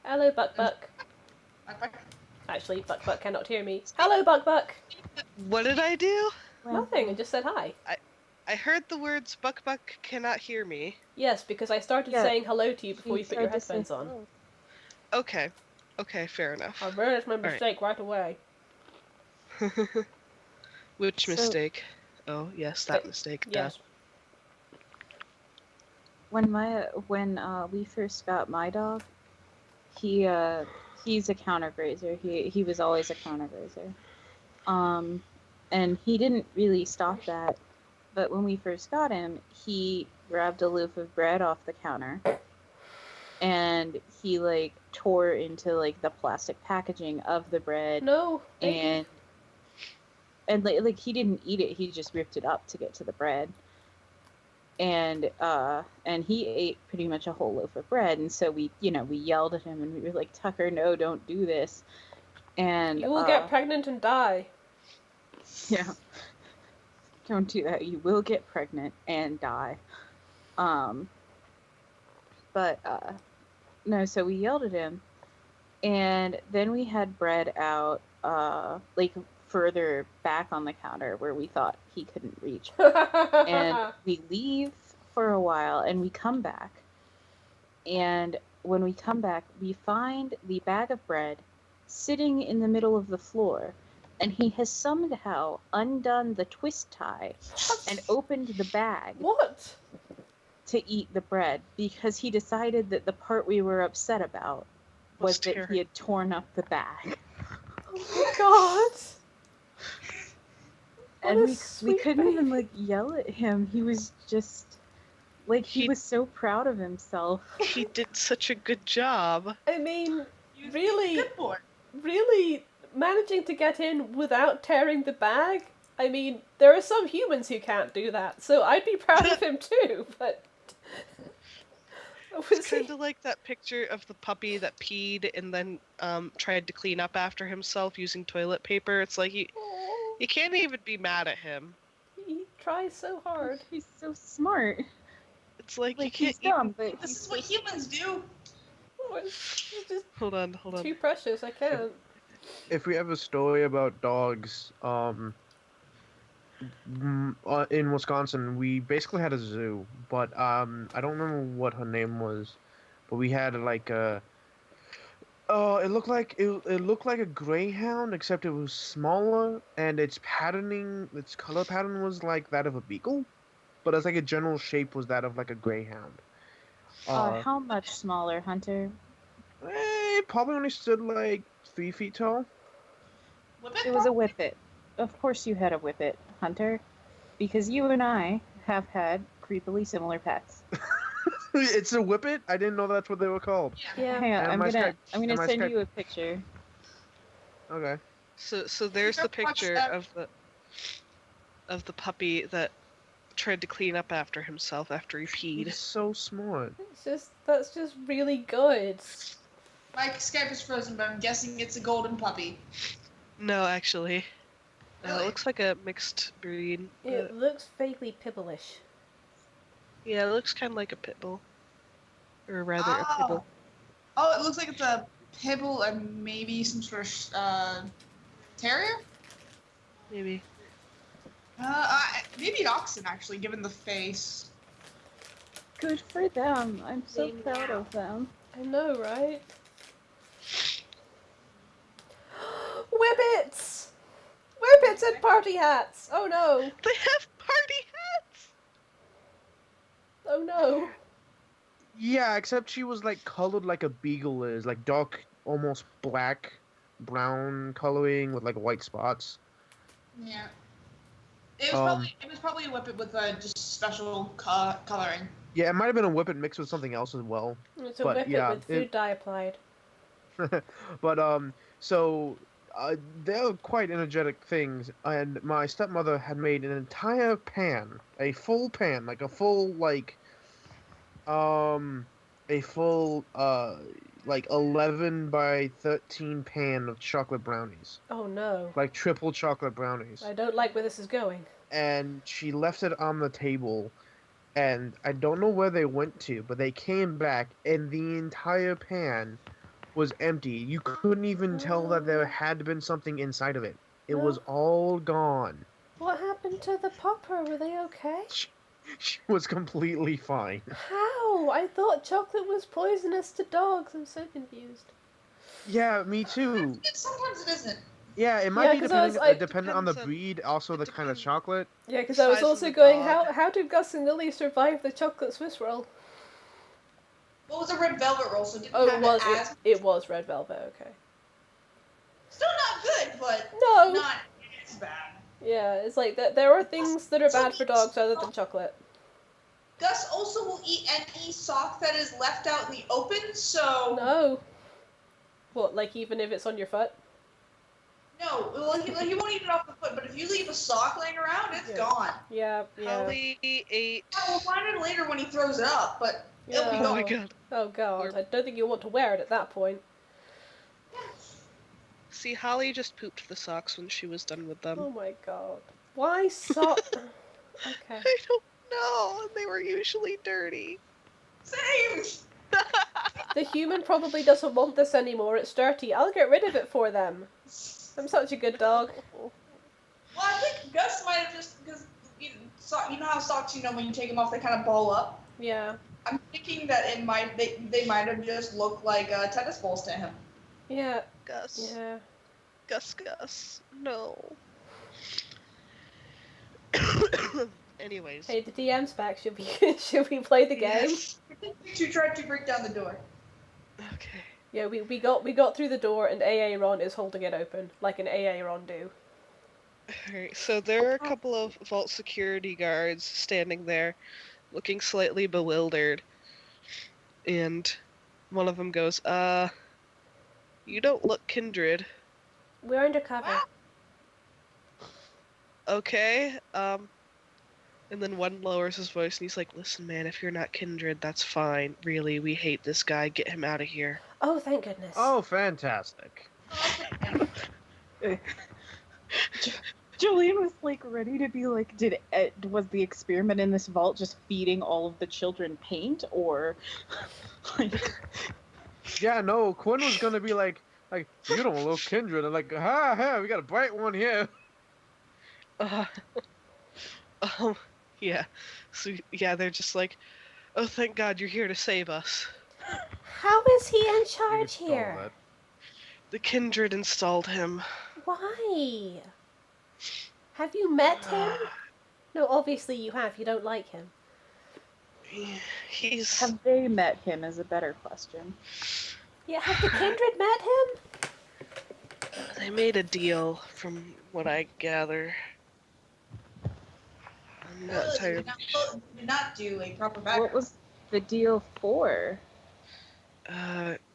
Hello, Buck Buck. Actually, Buck Buck cannot hear me. Hello, Buck Buck. What did I do? Nothing, I just said hi. I heard the words Buck Buck cannot hear me. Yes, because I started Yeah. saying hello to you before She you put your tried to say headphones on. hello. Okay. Okay, fair enough. I realized my right. mistake right away. Which So- mistake? Oh, yes, that mistake. Yes. When we first got my dog, he's a counter grazer. He was always a counter grazer. And he didn't really stop that. But when we first got him, he grabbed a loaf of bread off the counter, and he like tore into like the plastic packaging of the bread, No. and like he didn't eat it. He just ripped it up to get to the bread. And he ate pretty much a whole loaf of bread, and so we yelled at him, and we were like, Tucker, no, don't do this. And You will get pregnant and die. yeah, don't do that. You will get pregnant and die. But no, so we yelled at him, and then we had bread out like further back on the counter where we thought he couldn't reach. And we leave for a while, and we come back, and when we come back, we find the bag of bread sitting in the middle of the floor, and he has somehow undone the twist tie and opened the bag What? to eat the bread, because he decided that the part we were upset about was that he had torn up the bag. Oh my god! And we sweet couldn't baby. even like yell at him. He was just like he was so proud of himself. He did such a good job. I mean, He's really, a good boy. really managing to get in without tearing the bag? I mean, there are some humans who can't do that, so I'd be proud of him too, but... It's kind of like that picture of the puppy that peed and then tried to clean up after himself using toilet paper. It's like you can't even be mad at him. He tries so hard. He's so smart. It's like you Like can't he's dumb, but This is what humans do. Oh, it's just Hold on. too precious, I can't. If we have a story about dogs, in Wisconsin, we basically had a zoo, but I don't remember what her name was, but we had like a. It looked like a greyhound, except it was smaller, and its color pattern was like that of a beagle, but it's like a general shape was that of like a greyhound. how much smaller, Hunter? It probably only stood like 3 feet tall. Whippet It was a whippet. Of course you had a whippet, Hunter, because you and I have had creepily similar pets. It's a whippet? I didn't know that's what they were called. Yeah. Hang on, And I'm my gonna Skype- send my you a picture. Okay. So there's the Don't watch picture that. of the puppy that tried to clean up after himself after he He's peed. so smart. That's just really good. My Skype is frozen, but I'm guessing it's a golden puppy. No, actually. It Really? looks like a mixed breed. It looks vaguely pibblish. Yeah, it looks kind of like a pit bull. Or rather, a pibble. Oh, it looks like it's a pibble and maybe some sort of terrier. Maybe. Maybe an oxen actually, given the face. Good for them. I'm so They proud meow. of them. I know, right? Whippets! Whippets and party hats! Oh no! They have party hats! Oh no! Yeah, except she was like colored like a beagle is, like dark, almost black, brown coloring with like white spots. Yeah. It was probably a whippet with just special coloring. Yeah, it might have been a whippet mixed with something else as well. It's a But, whippet yeah, with food dye applied. But so they're quite energetic things, and my stepmother had made an entire pan, a full pan, like a full like 11 by 13 pan of chocolate brownies, Oh no. like triple chocolate brownies. I don't like where this is going. And she left it on the table, and I don't know where they went to, but they came back, and the entire pan was empty. You couldn't even tell that there had been something inside of it. It was all gone. What happened to the popper? Were they okay? She was completely fine. How? I thought chocolate was poisonous to dogs. I'm so confused. Yeah, me too. Sometimes it isn't. Yeah, it might Yeah, be 'cause I was depending like- dependent on the Depends on- breed, also it the kind of depends. chocolate. Yeah, because The I was size of also the going, dog. how did Gus and Lily survive the chocolate Swiss roll? What was a red velvet roll? So it didn't Oh, have it was it as it was red velvet. Okay. still not good, but No. not as bad. Yeah, it's like there are things that are bad for dogs other than chocolate. Gus also will eat any sock that is left out in the open, so No. What, like even if it's on your foot? no. Well, he won't eat it off the foot, but if you leave a sock laying around, it's Yeah. gone. Yeah. Holly ate. We'll find it later when he throws it up, but it'll be Yeah. Oh my gone. god. Oh god, Or- I don't think you'll want to wear it at that point. See, Holly just pooped the socks when she was done with them. Oh my god. Why so... Okay. I don't know. They were usually dirty. Same. The human probably doesn't want this anymore, it's dirty. I'll get rid of it for them. I'm such a good dog. Well, I think Gus might have just because you know how socks, when you take them off, they kind of ball up. Yeah. I'm thinking that they might have just looked like tennis balls to him. Yeah. Gus. Yeah. Gus. No. Anyways. Hey, the DM's back. Should we play the game? Yes. You tried to break down the door. Okay. Yeah, we got through the door and AA Ron is holding it open, like an AA Ron do. Alright, so there are a couple of vault security guards standing there, looking slightly bewildered. And one of them goes, you don't look kindred. We're undercover. Okay, and then one lowers his voice and he's like, listen man, if you're not kindred, that's fine. Really, we hate this guy, get him out of here. Oh, thank goodness. Oh, fantastic. Julian was like ready to be like, was the experiment in this vault just feeding all of the children paint, or like? Yeah, no, Quinn was gonna be like, you don't look kindred. And like, ha, we got a bright one here. Yeah. So, yeah, they're just like, oh, thank God you're here to save us. How is he in You charge can stall here? that. The kindred installed him. Why? Have you met him? No, obviously you have. You don't like him. He's... Have they met him is a better question. Yeah, have the kindred met him? They made a deal, from what I gather. I'm not entirely Did not do a proper background. What was the deal for?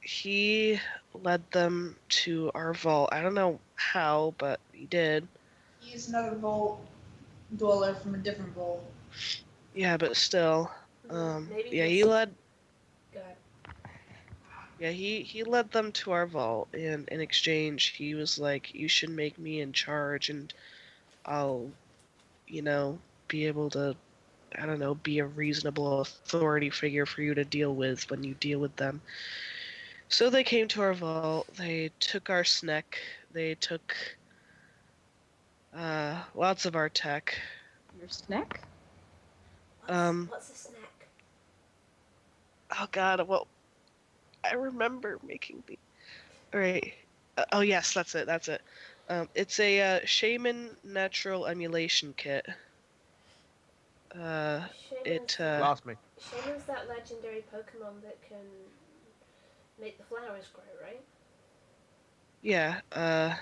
He led them to our vault. I don't know how, but he did. He's another vault dweller from a different vault. Yeah, but still. Maybe Yeah, he's- he led. Go ahead. Yeah, he led them to our vault, and in exchange, he was like, "You should make me in charge, and I'll, be able to, I don't know, be a reasonable authority figure for you to deal with when you deal with them." So they came to our vault. They took our snack. They took lots of our tech. Your snack? What's a snack? Oh God, well, I remember making the. All right. Oh yes, that's it. That's it. It's a shaman natural emulation kit. It Lost me. Shaman's that legendary Pokemon that can make the flowers grow, right? yeah.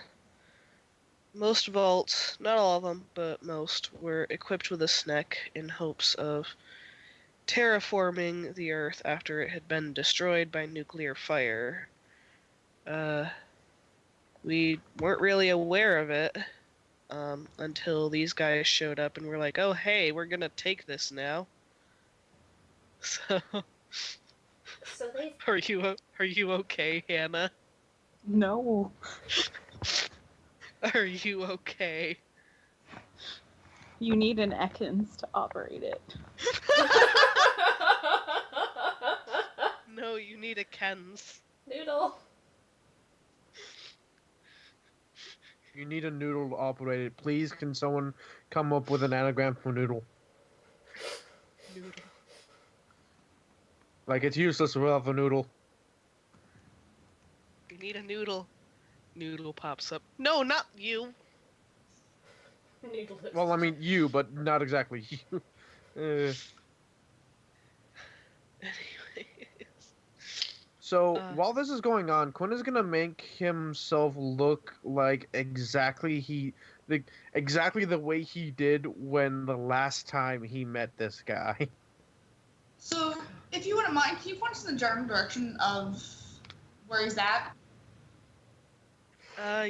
Most vaults, not all of them, but most, were equipped with a snack in hopes of terraforming the Earth after it had been destroyed by nuclear fire. We weren't really aware of it until these guys showed up and were like, "Oh, hey, we're gonna take this now." So, So they are you okay, Hannah? No. Are you okay? You need an Ekans to operate it. No, you need a Ken's. Noodle. You need a noodle to operate it. Please, can someone come up with an anagram for noodle? Noodle. Like, it's useless without a noodle. need a noodle. Noodle pops up. No, not you. Noodle looks Well, I mean you, but not exactly you. Anyways. So while this is going on, Quinn is gonna make himself look like exactly the way he did when the last time he met this guy. So, if you wouldn't mind, can you point us in the general direction of where he's at?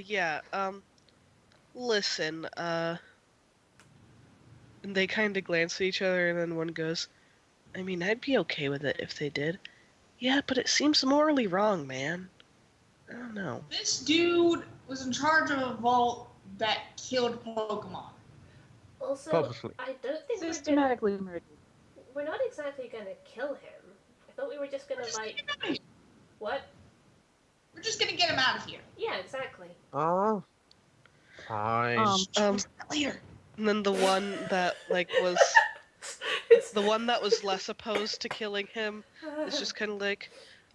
Yeah, listen, and they kind of glance at each other, and then one goes, I mean, I'd be okay with it if they did. Yeah, but it seems morally wrong, man. I don't know. This dude was in charge of a vault that killed Pokemon. Also, Purposely. I don't think Systematically murdered. we're not exactly gonna kill him. I thought we were just gonna like what? We're just gonna get him out of here. Yeah, exactly. Oh, fine. Later. And then the one that was the one that was less opposed to killing him is just kind of like,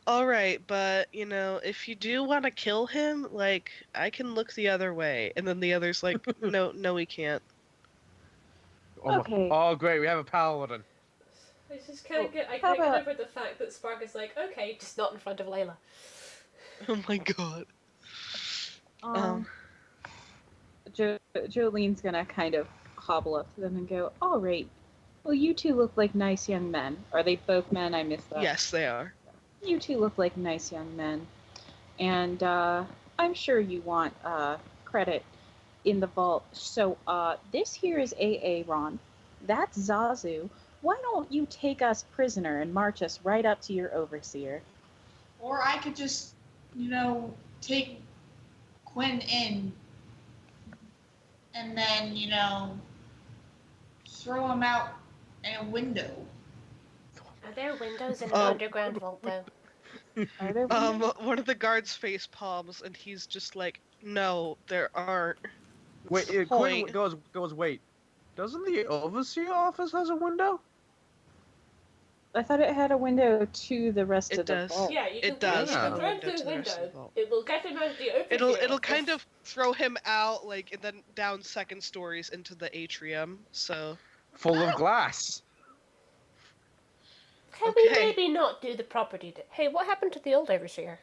all right, but if you do want to kill him, like, I can look the other way. And then the other's like, no, we can't. Okay. Oh, great, we have a paladin. I just can't get. I how can't get about- over the fact that Spark is like, okay, just not in front of Layla. Oh my god. Jolene's gonna kind of hobble up to them and go, all right, well, you two look like nice young men. Are they both men? I missed that. Yes, they are. You two look like nice young men. And I'm sure you want credit in the vault. So this here is Aaron. That's Zazu. Why don't you take us prisoner and march us right up to your overseer? Or I could just, take Quinn in and then, throw him out a window. Are there windows in an Oh. underground vault though? Are there windows? One of the guards face palms, and he's just like, no, there aren't. Wait, Quinn Point. goes. Wait, doesn't the overseer office has a window? I thought it had a window to the rest It of the does. vault. Yeah, you can, It does you have can a throw him window through to the the rest of the window. vault. It will get him out of the overseer It'll office. kind of throw him out, like, and then down second stories into the atrium. So Full of glass. Can we Okay. maybe not do the property? Hey, what happened to the old overseer?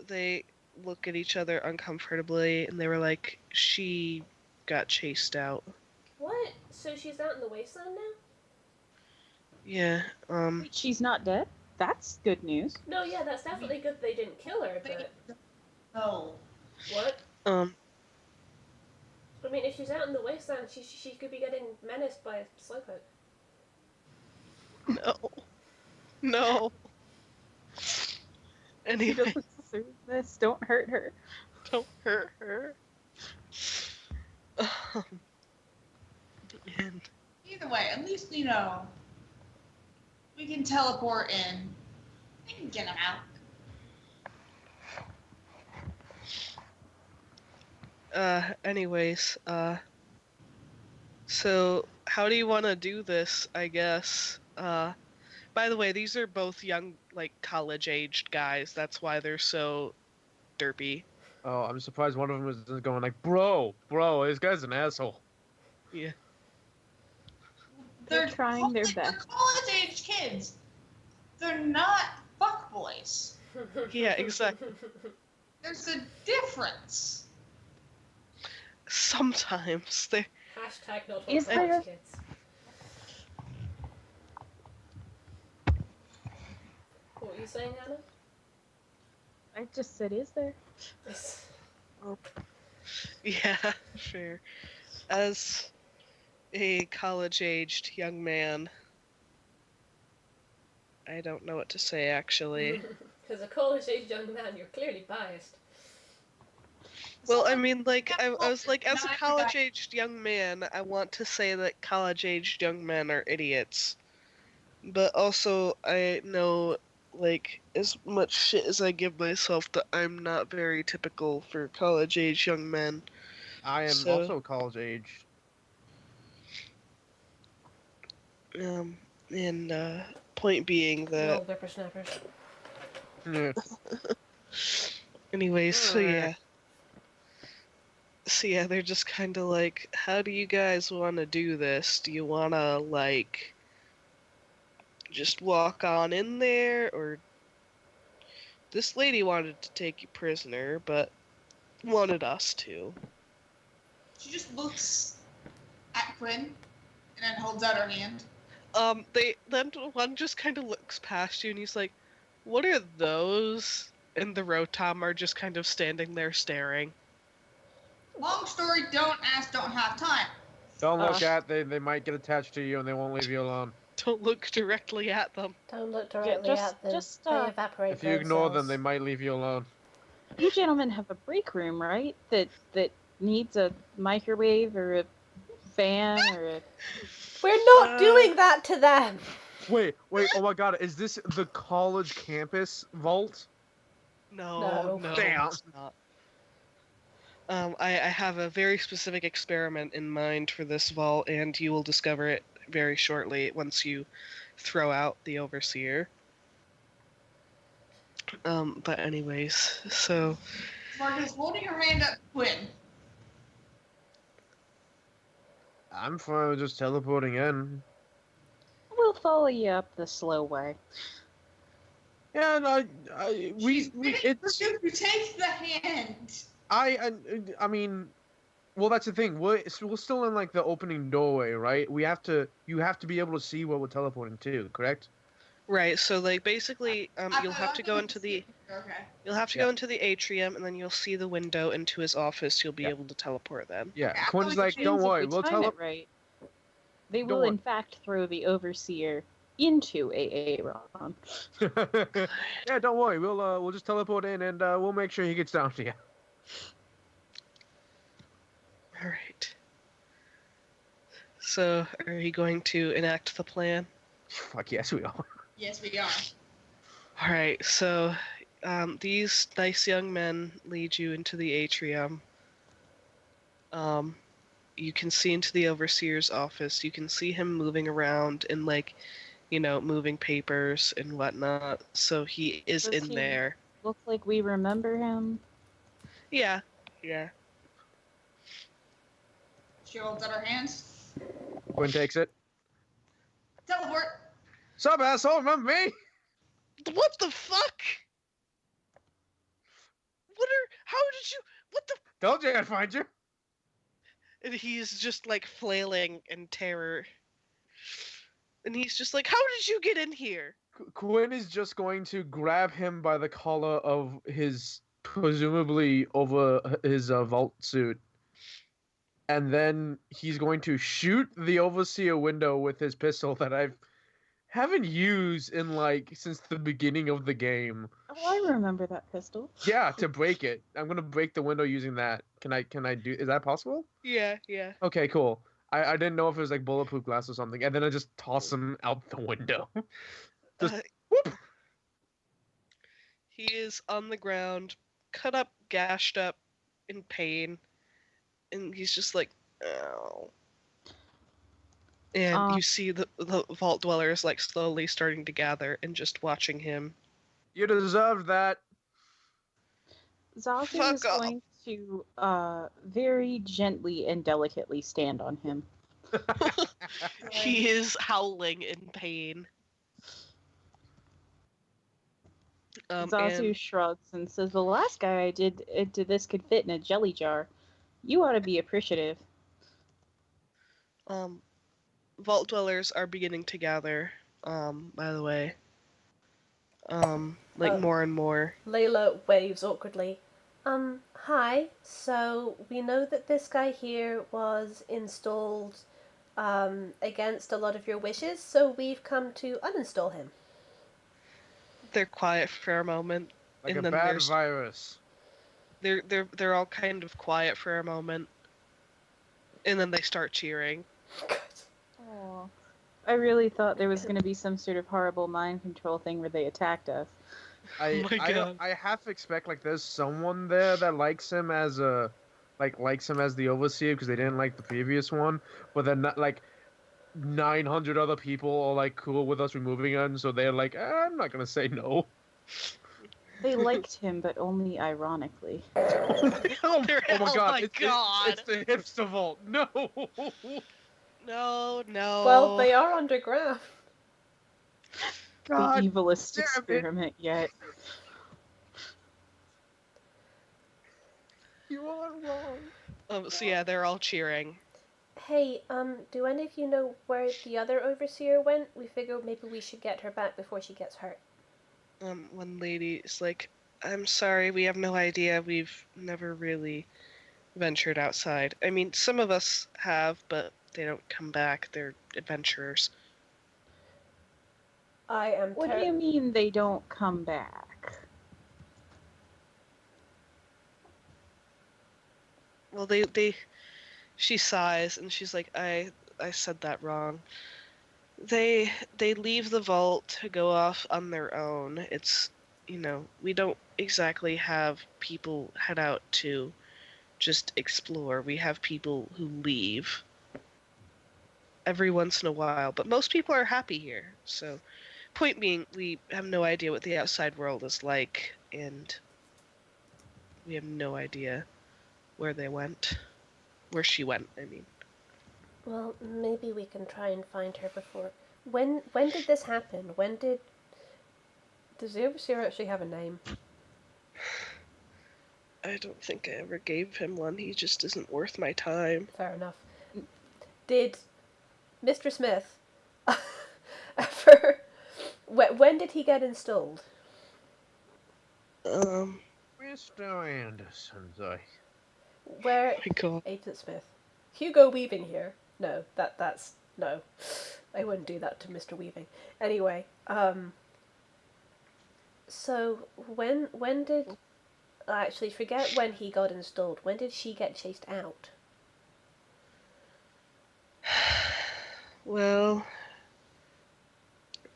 they look at each other uncomfortably, and they were like, she got chased out. What? So she's out in the wasteland now? Yeah. Wait, she's not dead? That's good news. No, yeah, that's definitely good they didn't kill her, but No. what? Um. I mean, if she's out in the wasteland, she could be getting menaced by a slowpoke. No. No. She Anyway, doesn't deserve this. Don't hurt her. don't hurt her. And Either way, at least, we can teleport in and get him out. anyways, so how do you want to do this, I guess? By the way, these are both young, like, college-aged guys. That's why they're so derpy. Oh, I'm surprised one of them is going like, bro, this guy's an asshole. Yeah. They're trying their They're best. college-age kids. They're not fuckboys. Yeah, exactly. There's a difference. Sometimes they... Hashtag not all Is there- college kids. What were you saying, Hannah? I just said, is there? Yeah, sure. As a college-aged young man, I don't know what to say, actually. As a college-age young man, you're clearly biased. Well, I mean, like, I Well, was like, as a not every guy- college-aged young man, I want to say that college-aged young men are idiots. But also, I know, like, as much shit as I give myself, that I'm not very typical for college-aged young men. I am So- also college age. And point being Little that whippersnappers. Yeah. Anyways, so yeah. So yeah, they're just kind of like, how do you guys want to do this? Do you want to, like, just walk on in there? Or this lady wanted to take you prisoner, but wanted us to. She just looks at Quinn and then holds out her hand. Then one just kind of looks past you and he's like, what are those? And the Rotom are just kind of standing there staring. Long story, don't ask, don't have time. Don't look at. They might get attached to you and they won't leave you alone. Don't look directly at them. Don't look directly just- at them. just, They evaporate If you ignore them, themselves. they might leave you alone. You gentlemen have a break room, right? That needs a microwave or a fan or a... We're not doing that to them! Wait, oh my god, is this the college campus vault? No, Damn. it's not. I have a very specific experiment in mind for this vault, and you will discover it very shortly once you throw out the Overseer. But anyways, so... Marcus, holding her hand up, Quinn. I'm fine with just teleporting in. We'll follow you up the slow way. Yeah, no, it's... You take the hand. I mean, well, that's the thing. We're still in like the opening doorway, right? You have to be able to see where we're teleporting to, correct? Right, so like basically, you'll have to go into the go into the atrium, and then you'll see the window into his office. You'll be able to teleport then. Yeah, Yeah, Quinn's which like, Means don't if worry, we we'll time it right, they will worry. in fact throw the Overseer into a Aaron. Yeah, don't worry. We'll just teleport in and we'll make sure he gets down to you. All right. So, are you going to enact the plan? Fuck yes, we are. Yes, we are. All right. So, these nice young men lead you into the atrium. You can see into the Overseer's office. You can see him moving around and like, moving papers and whatnot. So he is Does in he- there. Looks like we remember him. Yeah. She holds out her hands. Quinn takes it. Teleport. Sup, asshole? Remember me? What the fuck? How did you? What the? Told you I'd find you. And he's just like flailing in terror. And he's just like, how did you get in here? Quinn is just going to grab him by the collar of his, presumably over his vault suit. And then he's going to shoot the Overseer window with his pistol that haven't used in since the beginning of the game. Oh, I remember that pistol. Yeah, to break it. I'm gonna break the window using that. Can I do? Is that possible? Yeah. Okay, cool. I didn't know if it was like bulletproof glass or something, and then I just toss him out the window. Just whoop. He is on the ground, cut up, gashed up, in pain, and he's just like, ow. And you see the vault dwellers like slowly starting to gather and just watching him. You deserved that. Zazu Fuck is off. going to very gently and delicately stand on him. He is howling in pain. Zazu shrugs and says, "The last guy I did this could fit in a jelly jar. You ought to be appreciative." Vault dwellers are beginning to gather, by the way. More and more. Layla waves awkwardly. Hi. So, we know that this guy here was installed, against a lot of your wishes, so we've come to uninstall him. They're quiet for a moment. Like And a then bad there's- virus. They're all kind of quiet for a moment. And then they start cheering. Oh, I really thought there was going to be some sort of horrible mind control thing where they attacked us. I my God. I half expect there's someone there that likes him as the Overseer because they didn't like the previous one, but then 900 other people are cool with us removing him, so they're like, I'm not gonna say no. They liked him, but only ironically. Oh my Oh god, my God. it's the hipster vault. No! No, no. Well, they are underground. God The evilest damn it. experiment yet. You are wrong. So yeah, they're all cheering. Hey, do any of you know where the other overseer went? We figured maybe we should get her back before she gets hurt. One lady is like, I'm sorry, we have no idea. We've never really ventured outside. I mean, some of us have, but they don't come back. They're adventurers. I am What do you mean they don't come back? Well, she sighs and she's like, I said that wrong. They leave the vault to go off on their own. It's, we don't exactly have people head out to just explore. We have people who leave every once in a while, but most people are happy here. So, point being, we have no idea what the outside world is like, and we have no idea where they went. Where she went, I mean. Well, maybe we can try and find her before. When did this happen? Does the overseer actually have a name? I don't think I ever gave him one. He just isn't worth my time. Fair enough. Did Mr. Smith ever... When did he get installed? Mr. Anderson's Where... My God. Agent Smith. Hugo Weaving here. No, that's... No. I wouldn't do that to Mr. Weaving. Anyway, so when did... Actually, forget when he got installed. When did she get chased out? Well,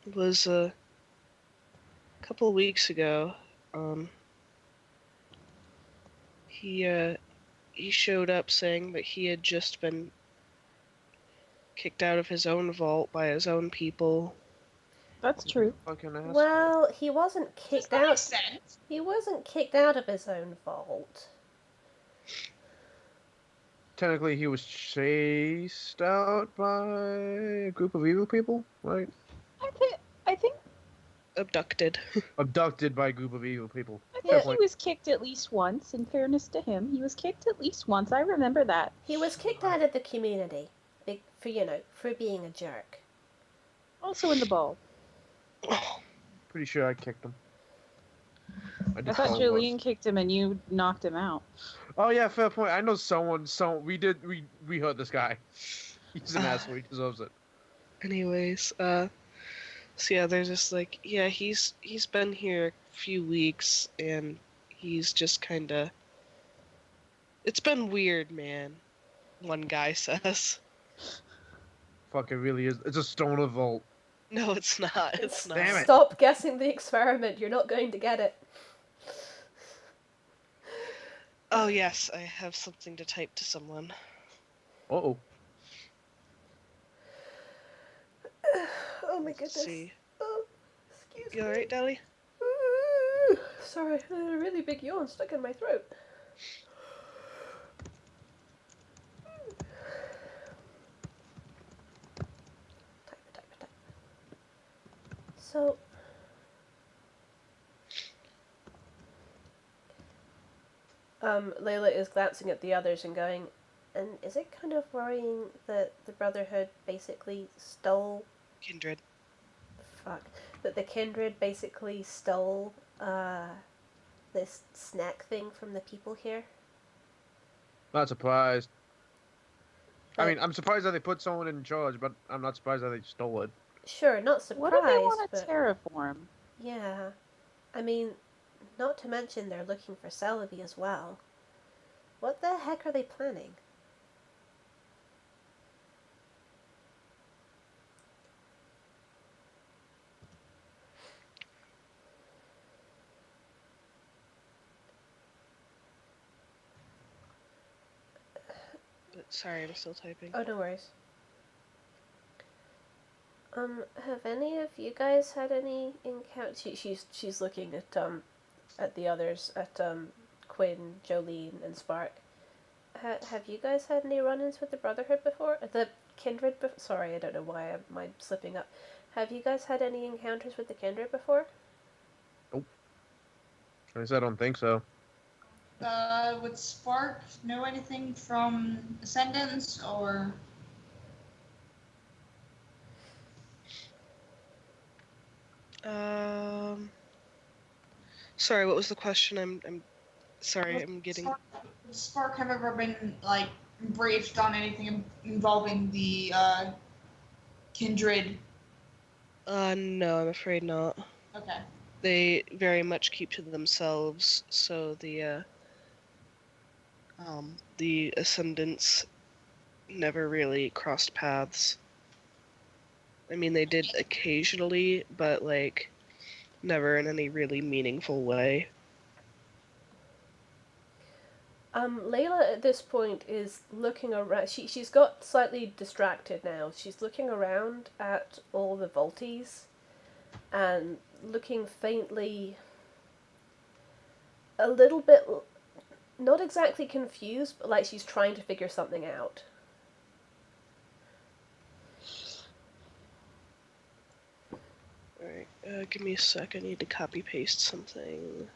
it was a couple of weeks ago. He showed up saying that he had just been kicked out of his own vault by his own people. That's true. fucking asshole. Well, he wasn't Does kicked that make out. sense? He wasn't kicked out of his own vault. Technically, he was chased out by a group of evil people, right? I think Abducted. Abducted by a group of evil people. I Fair think he point. was kicked at least once. In fairness to him, he was kicked at least once. I remember that. He was kicked out of the community for being a jerk. Also in the ball. Pretty sure I kicked him. I did thought follow Jolene us. kicked him and you knocked him out. Oh yeah, fair point. I know someone. We hurt this guy. He's an asshole. He deserves it. Anyways, so yeah, they're just like, yeah, he's been here a few weeks, and he's just kinda... It's been weird, man, one guy says. Fuck, it really is. It's a stoner vault. No, it's not. It's not. Damn it. Stop guessing the experiment. You're not going to get it. Oh, yes, I have something to type to someone. Uh-oh. Oh my Let's goodness. see. Oh, excuse You me. alright, Dally? Sorry, I had a really big yawn stuck in my throat. Type. So, Layla is glancing at the others and going, and is it kind of worrying that the Brotherhood basically stole... Kindred. That the Kindred basically stole, this snack thing from the people here? Not surprised. I But- mean, I'm surprised that they put someone in charge, but I'm not surprised that they stole it. Sure, not surprised, What do they want to but... terraform? Yeah. I mean, not to mention they're looking for Celebi as well. What the heck are they planning? But sorry, I'm still typing. Oh, no worries. Have any of you guys had any encounters? She's looking at at the others, at Quinn, Jolene, and Spark. Have you guys had any run-ins with the Brotherhood before? The Kindred? Sorry, I don't know why I'm slipping up. Have you guys had any encounters with the Kindred before? Nope. At least I don't think so. Would Spark know anything from Ascendants or? Sorry, what was the question? I'm sorry, Would I'm getting. Spark have ever been like briefed on anything involving the Kindred? No, I'm afraid not. Okay. They very much keep to themselves, so the Ascendants never really crossed paths. I mean, they did occasionally, but like never in any really meaningful way. Layla at this point is looking around. She's got slightly distracted now. She's looking around at all the Volties and looking faintly, a little bit, not exactly confused, but like she's trying to figure something out. Alright, give me a sec. I need to copy paste something.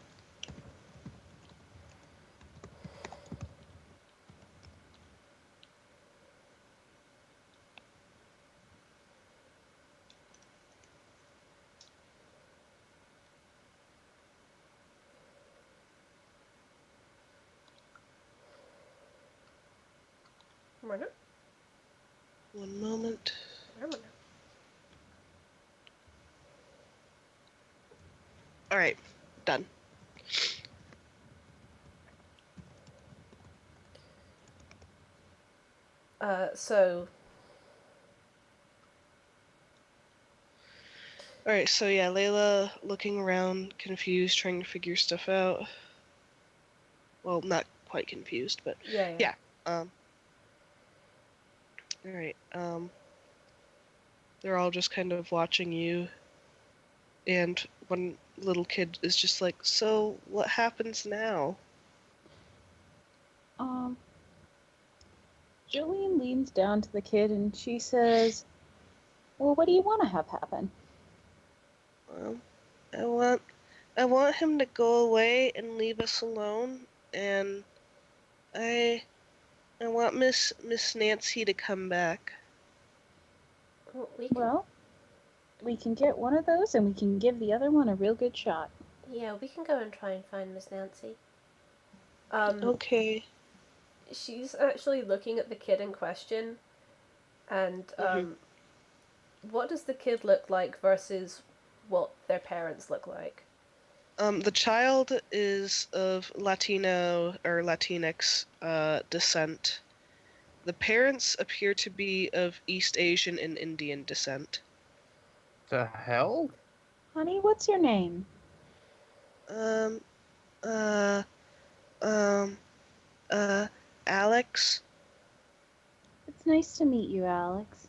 Murder? One moment. Murder. Alright, done. So Alright, so yeah, Layla looking around, confused, trying to figure stuff out. Well, not quite confused, but yeah. Alright, they're all just kind of watching you, and one little kid is just like, so what happens now? Jolene leans down to the kid and she says, well, what do you want to have happen? Well, I want him to go away and leave us alone, and I want Miss Nancy to come back. Well, we can get one of those and we can give the other one a real good shot. Yeah, we can go and try and find Miss Nancy. Okay. She's actually looking at the kid in question, and what does the kid look like versus what their parents look like? The child is of Latino or Latinx descent. The parents appear to be of East Asian and Indian descent. The hell? Honey, what's your name? Alex? It's nice to meet you, Alex.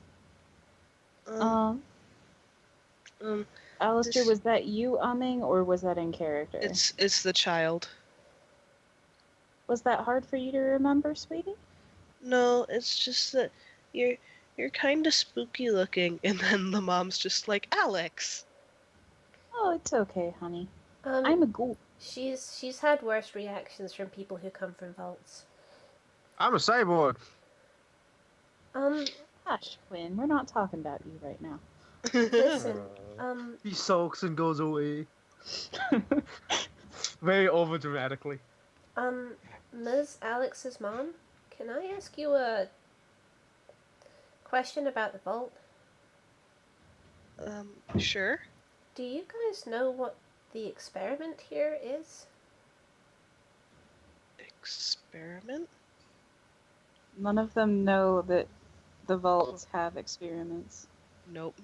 Alistair, was that you umming or was that in character? It's the child. Was that hard for you to remember, sweetie? No, it's just that you're kind of spooky looking, and then the mom's just like, Alex. Oh, it's okay, honey. I'm a ghoul. She's had worse reactions from people who come from vaults. I'm a cyborg. Hush, Quinn. We're not talking about you right now. Listen, He sulks and goes away. Very over dramatically. Ms. Alex's mom, can I ask you a question about the vault? Sure. Do you guys know what the experiment here is? Experiment? None of them know that the vaults have experiments. Nope.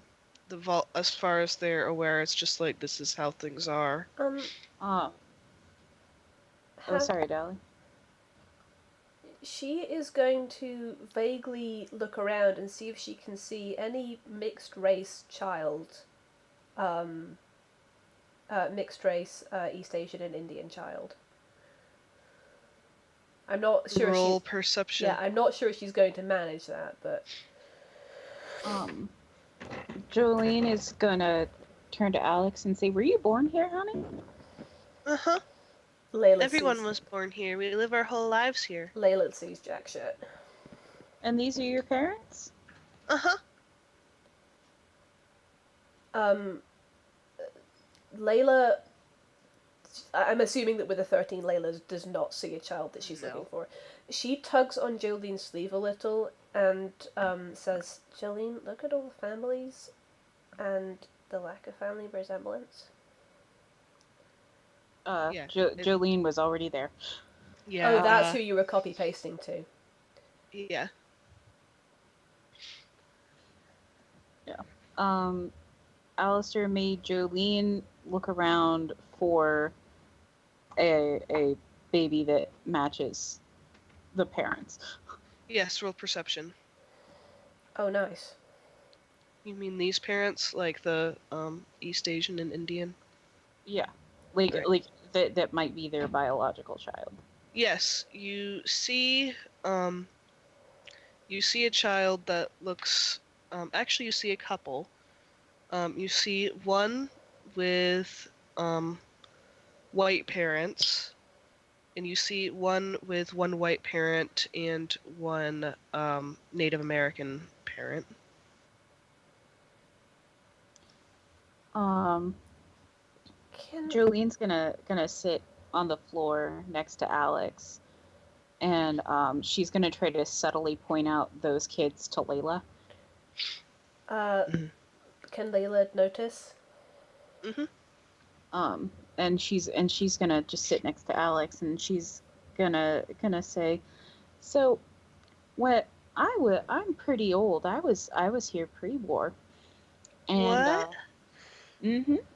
The vault, as far as they're aware, it's just like, this is how things are. Oh, sorry, Dolly. She is going to vaguely look around and see if she can see any mixed race child mixed race, East Asian and Indian child. I'm not sure Roll she's... perception. Yeah, I'm not sure she's going to manage that, but... Jolene is gonna turn to Alex and say, "Were you born here, honey?" Uh-huh. Layla Everyone sees... was born here. We live our whole lives here. Layla sees jack shit. And these are your parents? Uh-huh. Layla... I'm assuming that with a 13, Layla does not see a child that she's No. looking for. She tugs on Jolene's sleeve a little and says, "Jolene, look at all the families and the lack of family resemblance." Yeah. Jolene was already there. Yeah. Oh, that's who you were copy-pasting to. Yeah. Alistair made Jolene look around for a baby that matches the parents. Yes, roll perception. Oh, nice. You mean these parents, like the East Asian and Indian? Yeah, like Right. like that might be their biological child. Yes, you see a child that looks actually you see a couple. You see one with white parents, and you see one with one white parent and one Native American parent. Jolene's gonna sit on the floor next to Alex, and she's gonna try to subtly point out those kids to Layla. Can Layla notice? And she's gonna just sit next to Alex, and she's gonna say, "So, I'm pretty old. I was here pre-war." And What?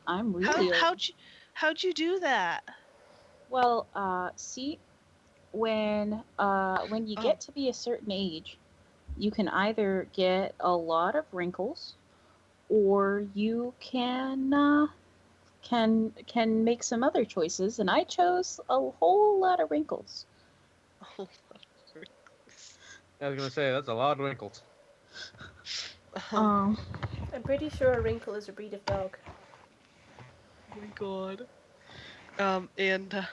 I'm really old. How'd you do that? Well, see, when you get to be a certain age, you can either get a lot of wrinkles, or you can make some other choices, and I chose a whole lot of wrinkles. I was gonna say that's a lot of wrinkles. I'm pretty sure a wrinkle is a breed of dog. Oh my god. And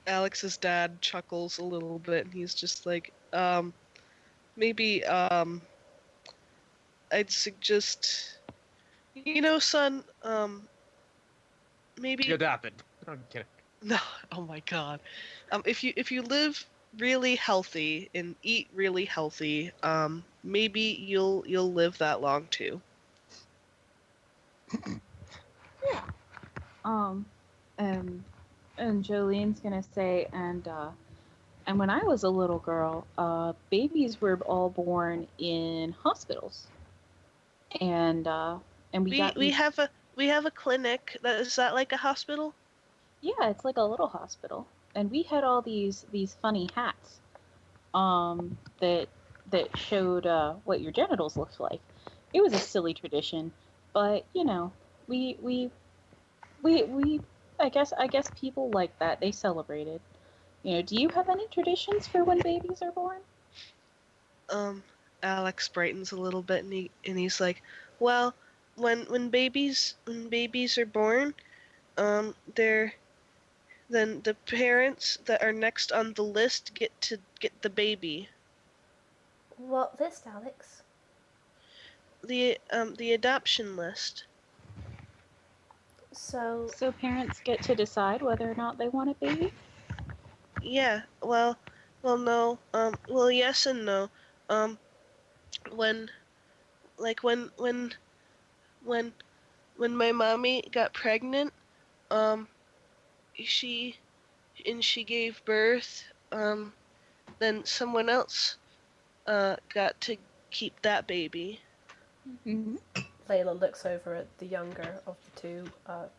Alex's dad chuckles a little bit, and he's just like, maybe, I'd suggest, son, maybe. You adopted. I'm kidding. No, oh my god. If you live really healthy and eat really healthy, maybe you'll live that long too. And Jolene's gonna say, and when I was a little girl, babies were all born in hospitals, and we have a clinic. Is that like a hospital? Yeah, it's like a little hospital, and we had all these funny hats, that showed what your genitals looked like. It was a silly tradition, but we I guess people like that. They celebrated. Do you have any traditions for when babies are born? Alex brightens a little bit, and he's like, well, when babies are born, then the parents that are next on the list get to get the baby. What list, Alex? The adoption list. So parents get to decide whether or not they want a baby? Yeah, well, no. Well, yes and no. When my mommy got pregnant, she gave birth, then someone else, got to keep that baby. Mm-hmm. Layla looks over at the younger of the two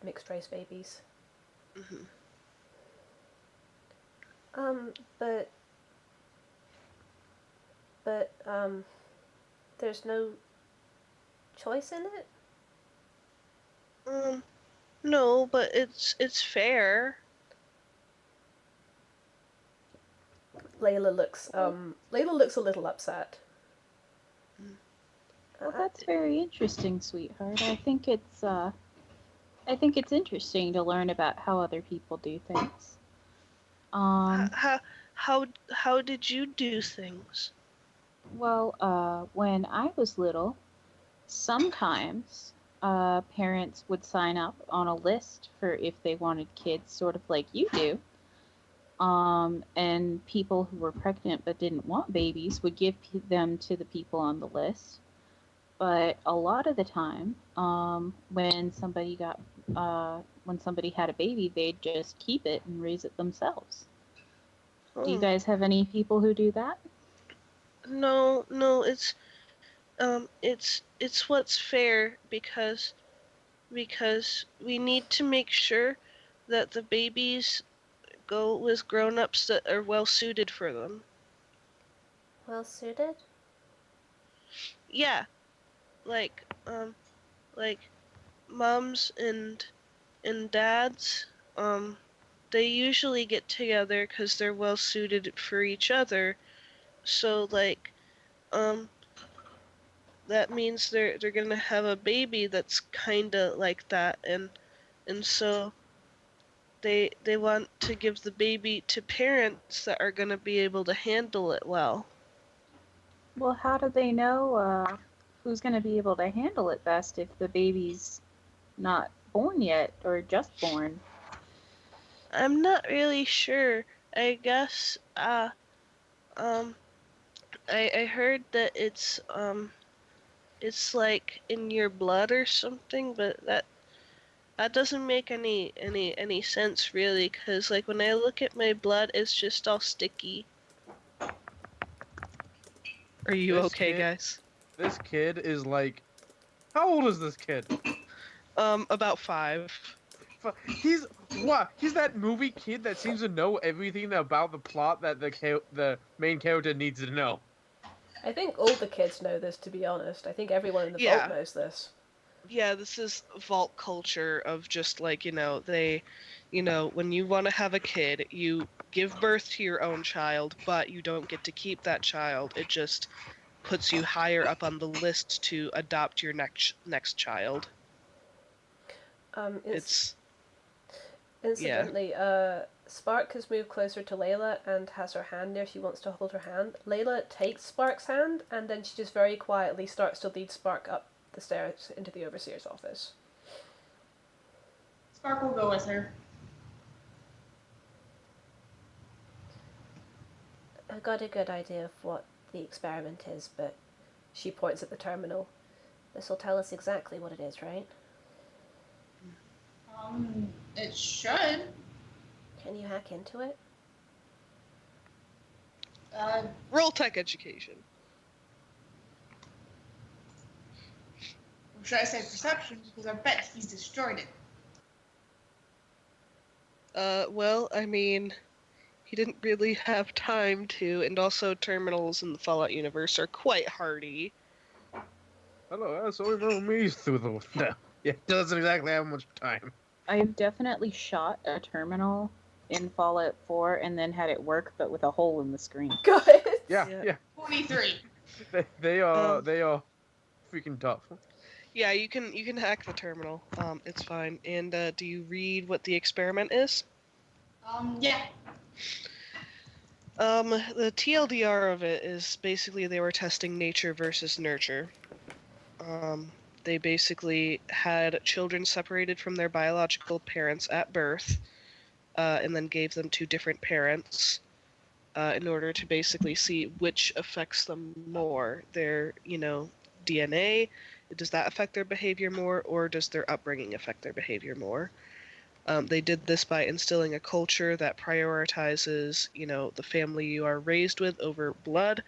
mixed race babies. Mm-hmm. But there's no choice in it? No, but it's fair. Layla looks a little upset. Well, that's very interesting, sweetheart. I think it's interesting to learn about how other people do things. How how did you do things? Well, when I was little, sometimes parents would sign up on a list for if they wanted kids, sort of like you do. And people who were pregnant but didn't want babies would give them to the people on the list. But a lot of the time, when somebody had a baby, they'd just keep it and raise it themselves. Do you Oh, guys have any people who do that? no, it's what's fair because we need to make sure that the babies go with grown-ups that are well suited for them. Well suited? Yeah, like like moms and dads, they usually get together because they're well suited for each other. So like, um, that means they're gonna have a baby that's kinda like that, and so they want to give the baby to parents that are gonna be able to handle it well. Well, how do they know who's going to be able to handle it best if the baby's not born yet or just born? I'm not really sure. I guess um I heard that it's like in your blood or something, but that doesn't make any sense really, cause like when I look at my blood, it's just all sticky. Are you This okay, kid, guys? this kid is like, how old is this kid? About 5. He's what? He's that movie kid that seems to know everything about the plot that the main character needs to know. I think all the kids know this, to be honest. I think everyone in the vault Yeah. knows this. Yeah, this is vault culture of just like, when you want to have a kid, you give birth to your own child, but you don't get to keep that child. It just puts you higher up on the list to adopt your next child. It's yeah. Incidentally, Spark has moved closer to Layla and has her hand there. She wants to hold her hand. Layla takes Spark's hand and then she just very quietly starts to lead Spark up the stairs into the overseer's office. Spark will go with her. I got a good idea of what the experiment is, but she points at the terminal. This will tell us exactly what it is, right? It should. Can you hack into it? Roll tech education. Or should I say perception? Because I bet he's destroyed it. Well, I mean, he didn't really have time to, and also terminals in the Fallout universe are quite hardy. Hello, that's only know me through the window. Yeah, doesn't exactly have much time. I've definitely shot a terminal in Fallout 4 and then had it work, but with a hole in the screen. Good. Yeah. 23. They are freaking tough. Yeah, you can hack the terminal. It's fine. And do you read what the experiment is? Yeah. The TLDR of it is basically they were testing nature versus nurture. They basically had children separated from their biological parents at birth, and then gave them to different parents, in order to basically see which affects them more. Their, DNA, does that affect their behavior more, or does their upbringing affect their behavior more? They did this by instilling a culture that prioritizes, the family you are raised with over blood.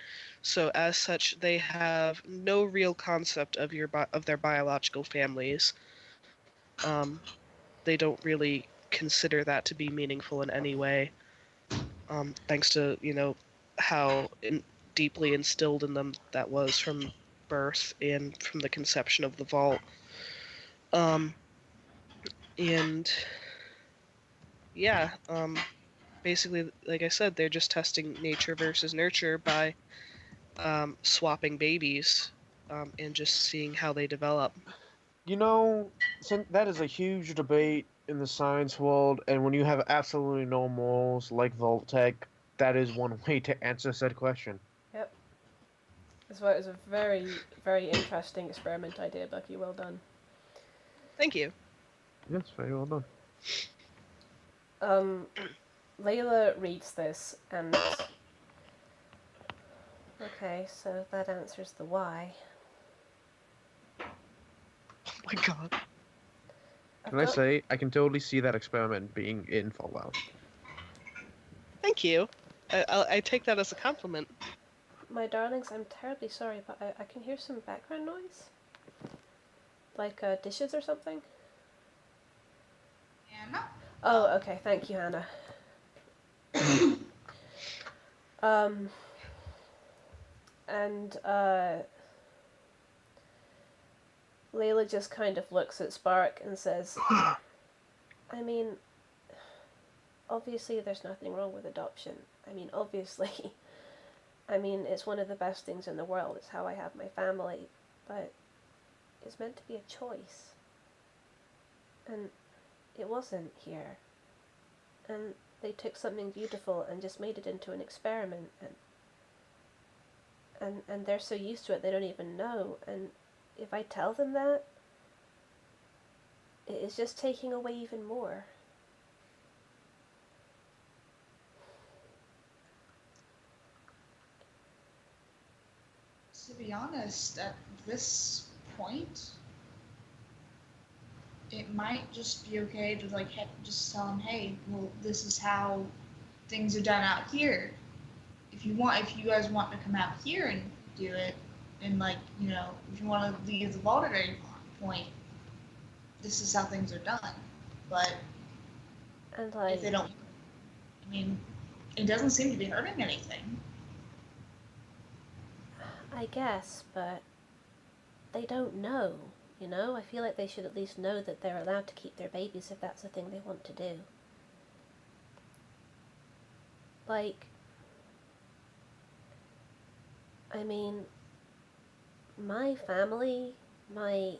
So as such, they have no real concept of their biological families. They don't really consider that to be meaningful in any way. Thanks to how deeply instilled in them that was from birth and from the conception of the vault. And yeah, basically, like I said, they're just testing nature versus nurture by swapping babies and just seeing how they develop. You know, that is a huge debate in the science world, and when you have absolutely no morals like Voltec, that is one way to answer said question. Yep. That's why it was a very, very interesting experiment idea, Bucky. Well done. Thank you. Yes, very well done. Layla reads this and. Okay, so that answers the why. Oh my god. Can I say, I can totally see that experiment being in Fallout. Thank you. I take that as a compliment. My darlings, I'm terribly sorry, but I can hear some background noise. Like dishes or something? Hannah? Oh, okay. Thank you, Hannah. And Layla just kind of looks at Spark and says, I mean, obviously there's nothing wrong with adoption. I mean, obviously. I mean, it's one of the best things in the world. It's how I have my family. But it's meant to be a choice. And it wasn't here. And they took something beautiful and just made it into an experiment. And they're so used to it they don't even know. And if I tell them that, it is just taking away even more. To be honest, at this point, it might just be okay to like just tell them, hey, well, this is how things are done out here. If you guys want to come out here and do it, and like if you want to leave the vault at any point, this is how things are done. But And like, if they don't, I mean, it doesn't seem to be hurting anything. I guess, but they don't know, you know? I feel like they should at least know that they're allowed to keep their babies if that's the thing they want to do. Like, I mean, my family, my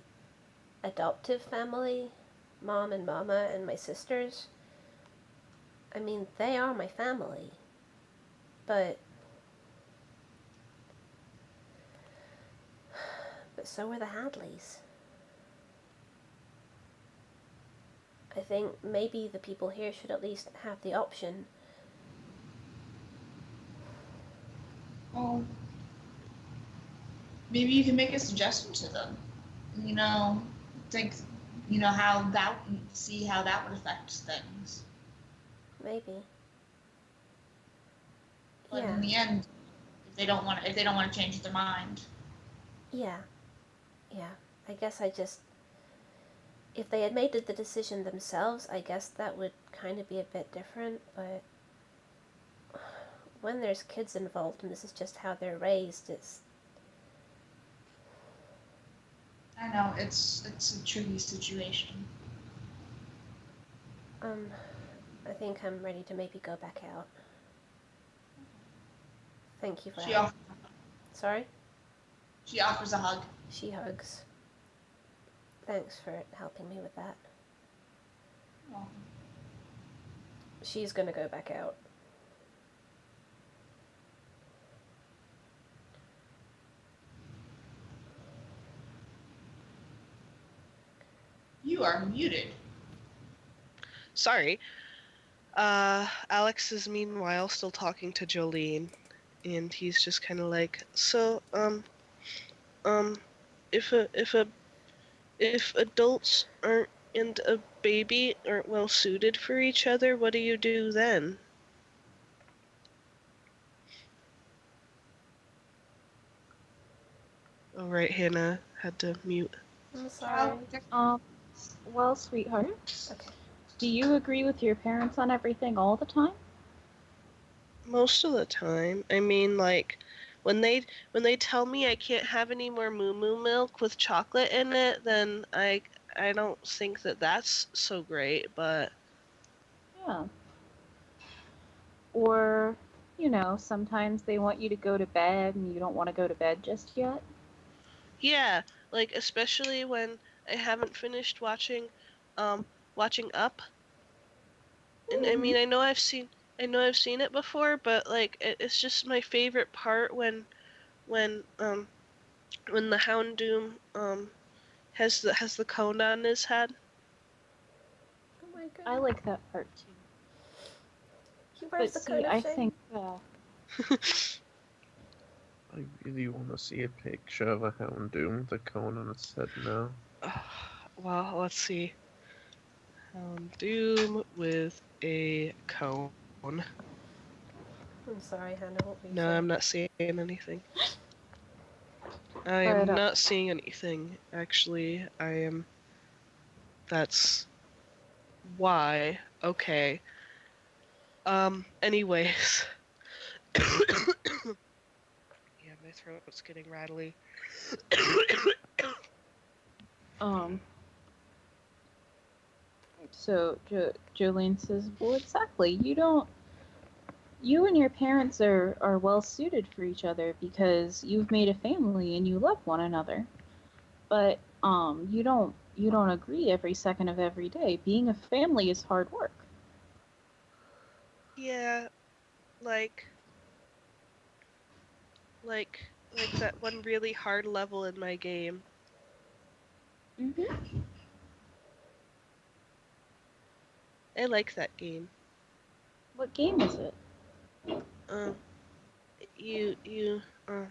adoptive family, Mom and Mama and my sisters, I mean, they are my family. But so are the Hadleys. I think maybe the people here should at least have the option. Well, maybe you can make a suggestion to them. Think, see how that would affect things. Maybe. But Yeah. in the end, if they don't want to change their mind. Yeah. I guess if they had made the decision themselves, I guess that would kind of be a bit different, but when there's kids involved and this is just how they're raised, it's... I know, it's a tricky situation. I think I'm ready to maybe go back out. Thank you for Sorry? She offers a hug. She hugs. Thanks for helping me with that. Oh. She's gonna go back out. You are muted. Sorry. Alex is meanwhile still talking to Jolene, and he's just kind of like, so, if adults aren't and a baby aren't well suited for each other, what do you do then? Oh, right, Hannah had to mute. I'm sorry. Well, sweetheart, Okay. do you agree with your parents on everything all the time? Most of the time. I mean, like, when they tell me I can't have any more moo moo milk with chocolate in it, then I I don't think that that's so great, but Yeah. Or, sometimes they want you to go to bed and you don't want to go to bed just yet. yeah, like especially when I haven't finished um, watching Up. And I Mhm. mean, I know I've seen it before, but like it's just my favorite part when um when the Houndoom has the cone on his head. Oh my god. I like that part too. He wears But the see, cone of I shame. think, I really want to see a picture of a Houndoom with a cone on its head now. Well, let's see. Houndoom with a cone. I'm sorry, Hannah, what were you No, saying? I'm not seeing anything. I but am not seeing anything. Actually, I am. That's why. Okay. Anyways. Yeah, my throat's getting rattly. um, so Jolene says, well, exactly. You and your parents are well suited for each other because you've made a family and you love one another. But you don't agree every second of every day. Being a family is hard work. Yeah, like like that one really hard level in my game. Mm-hmm. I like that game. What game is it? Um, you you uh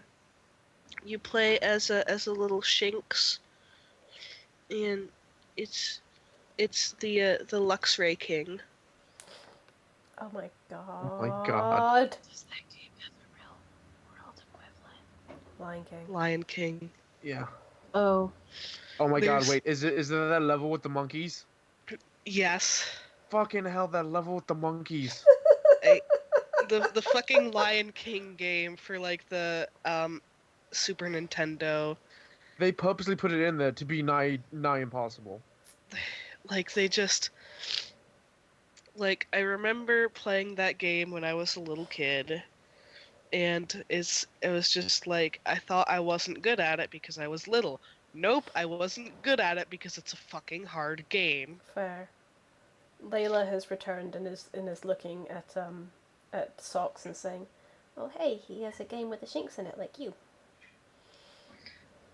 you play as a little Shinx, and it's it's the Luxray King. Oh my Oh my god. god. Does that game have a real world equivalent? Lion King. Lion King. Yeah. Oh, Oh my god, There's wait, is there that level with the monkeys? yes, Fucking hell, that level with the monkeys. I the fucking Lion King game for like the Super Nintendo. They purposely put it in there to be nigh impossible. Like they just like I remember playing that game when I was a little kid, and it was just like I thought I wasn't good at it because I was little. Nope, I wasn't good at it because it's a fucking hard game. Fair. Layla has returned and is looking at Socks and saying, "Oh hey, he has a game with the Shinx in it, like you."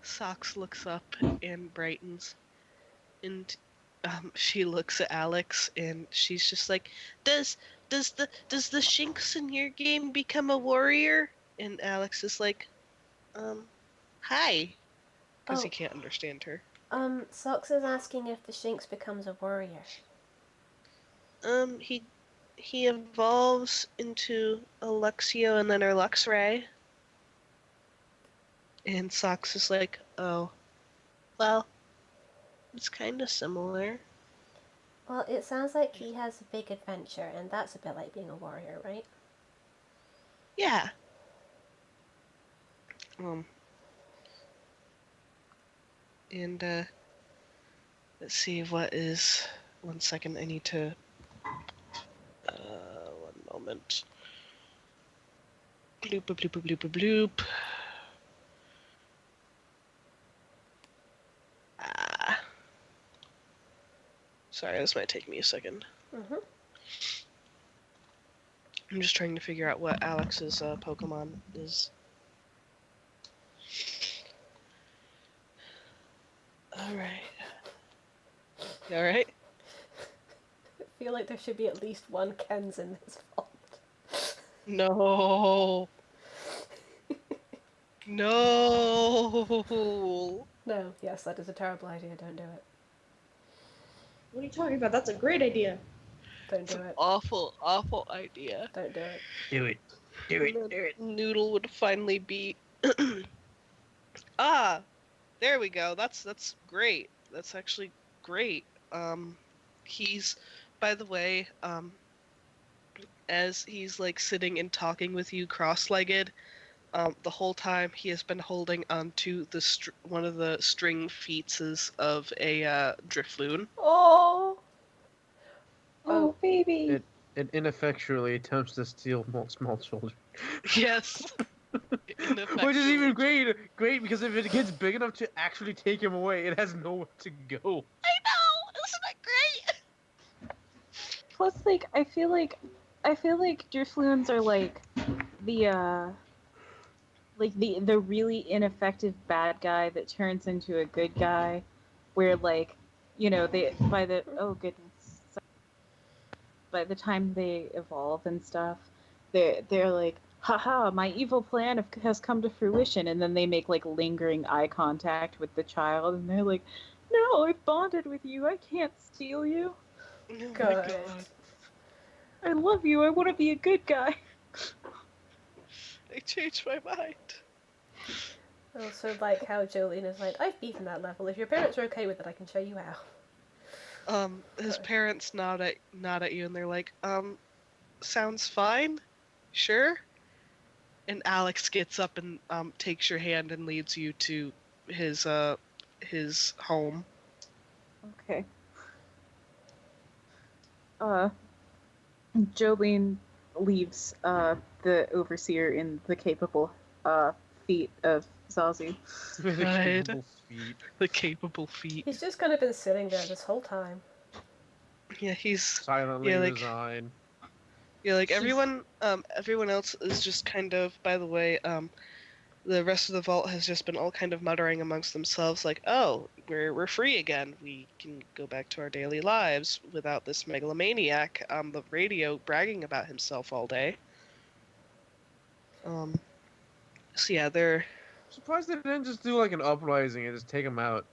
Socks looks up and brightens, and she looks at Alex and she's just like, does the Shinx in your game become a warrior? And Alex is like, hi, because he Oh, can't understand her. Socks is asking if the Shinx becomes a warrior. He evolves into a Luxio and then her Luxray. And Socks is like, oh, well, it's kind of similar. Well, it sounds like he has a big adventure, and that's a bit like being a warrior, right? Yeah. And let's see what is. 1 second, I need to. 1 moment. Bloop, bloop, bloop, bloop, bloop, bloop. Ah. Sorry, this might take me a second. Mm-hmm. I'm just trying to figure out what Alex's Pokemon is. Alright. You alright? I feel like there should be at least one Ken's in this vault. No. No. No, yes, that is a terrible idea. Don't do it. What are you talking about? That's a great idea. Don't It's do an it. awful, awful idea. Don't do it. Do it. Do it. And Do it. then Noodle would finally be. Ah, there we go. That's great. That's actually great. He's, by the way, as he's like sitting and talking with you cross-legged, The whole time he has been holding onto one of the string feetses of a Drifloon. Oh. Oh, baby. It ineffectually attempts to steal small children. Yes. Which is even Ineffectually. great because if it gets big enough to actually take him away, it has nowhere to go. I know! Isn't that great? Plus, like, I feel like Drifloons are like the the really ineffective bad guy that turns into a good guy, where like, you know, they by the oh goodness, by the time they evolve and stuff, they're like, haha, my evil plan has come to fruition, and then they make like lingering eye contact with the child, and they're like, no, I've bonded with you, I can't steal you, Oh my Good. god. I love you, I want to be a good guy. I changed my mind. Also, like how Jolene is like, I've beaten that level. If your parents are okay with it, I can show you how. His Good. parents nod at you and they're like, sounds fine? Sure? And Alex gets up and takes your hand and leads you to his home. Okay. Jolene leaves the overseer in the capable feet of Zazu. The Right. capable feet. The capable feet. He's just kind of been sitting there this whole time. Yeah, he's Silently Yeah, like- resign. yeah, like She's- everyone else is just kind of, by the way, the rest of the vault has just been all kind of muttering amongst themselves like, oh, we're free again. We can go back to our daily lives without this megalomaniac on the radio bragging about himself all day. So yeah, they're Surprised they didn't just do like an uprising and just take him out.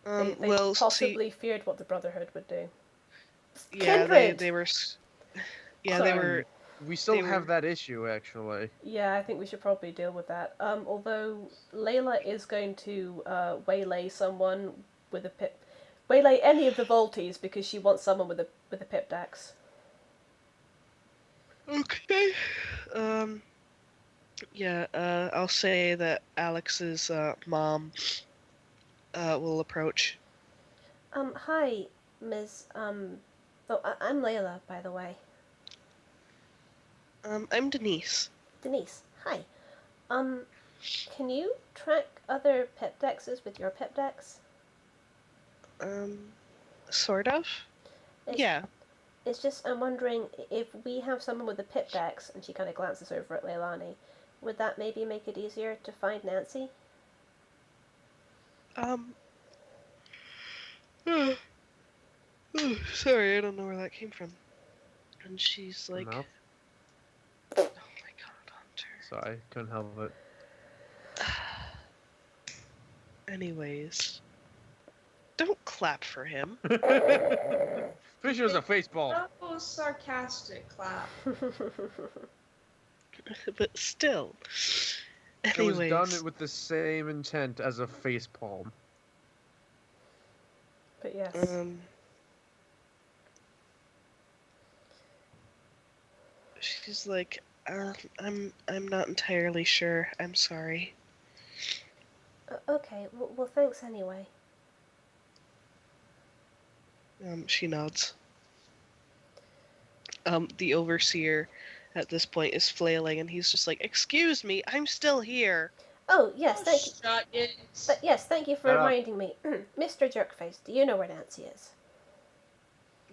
They well, possibly feared what the Brotherhood would do. yeah, Kindred! they were yeah, Sorry. they were We still They have were- that issue actually. Yeah, I think we should probably deal with that. Although Layla is going to waylay someone with a pip, waylay any of the Volties because she wants someone with a Pipdax. okay. Yeah, I'll say that Alex's mom will approach. Hi, Ms. I'm Layla, by the way. I'm Denise. Denise, hi. Can you track other Pipdaxes with your Pipdax? Sort of. It's, Yeah. It's just, I'm wondering if we have someone with a Pipdax, and she kind of glances over at Leilani, would that maybe make it easier to find Nancy? Sorry, I don't know where that came from. And she's like, Mouth. oh my god, Hunter. Sorry, couldn't help it. Anyways, don't clap for him. Fisher's a facepalm. Oh, sarcastic clap. But still. It was Anyways, done with the same intent as a facepalm. But yes. She's like, I'm not entirely sure. I'm sorry. Okay, well, thanks anyway. She nods. The overseer at this point is flailing, and he's just like, "Excuse me, I'm still here." Oh, yes, thank you. Shut it. Yes, thank you for Shut up. reminding me. Mr. Jerkface, do you know where Nancy is?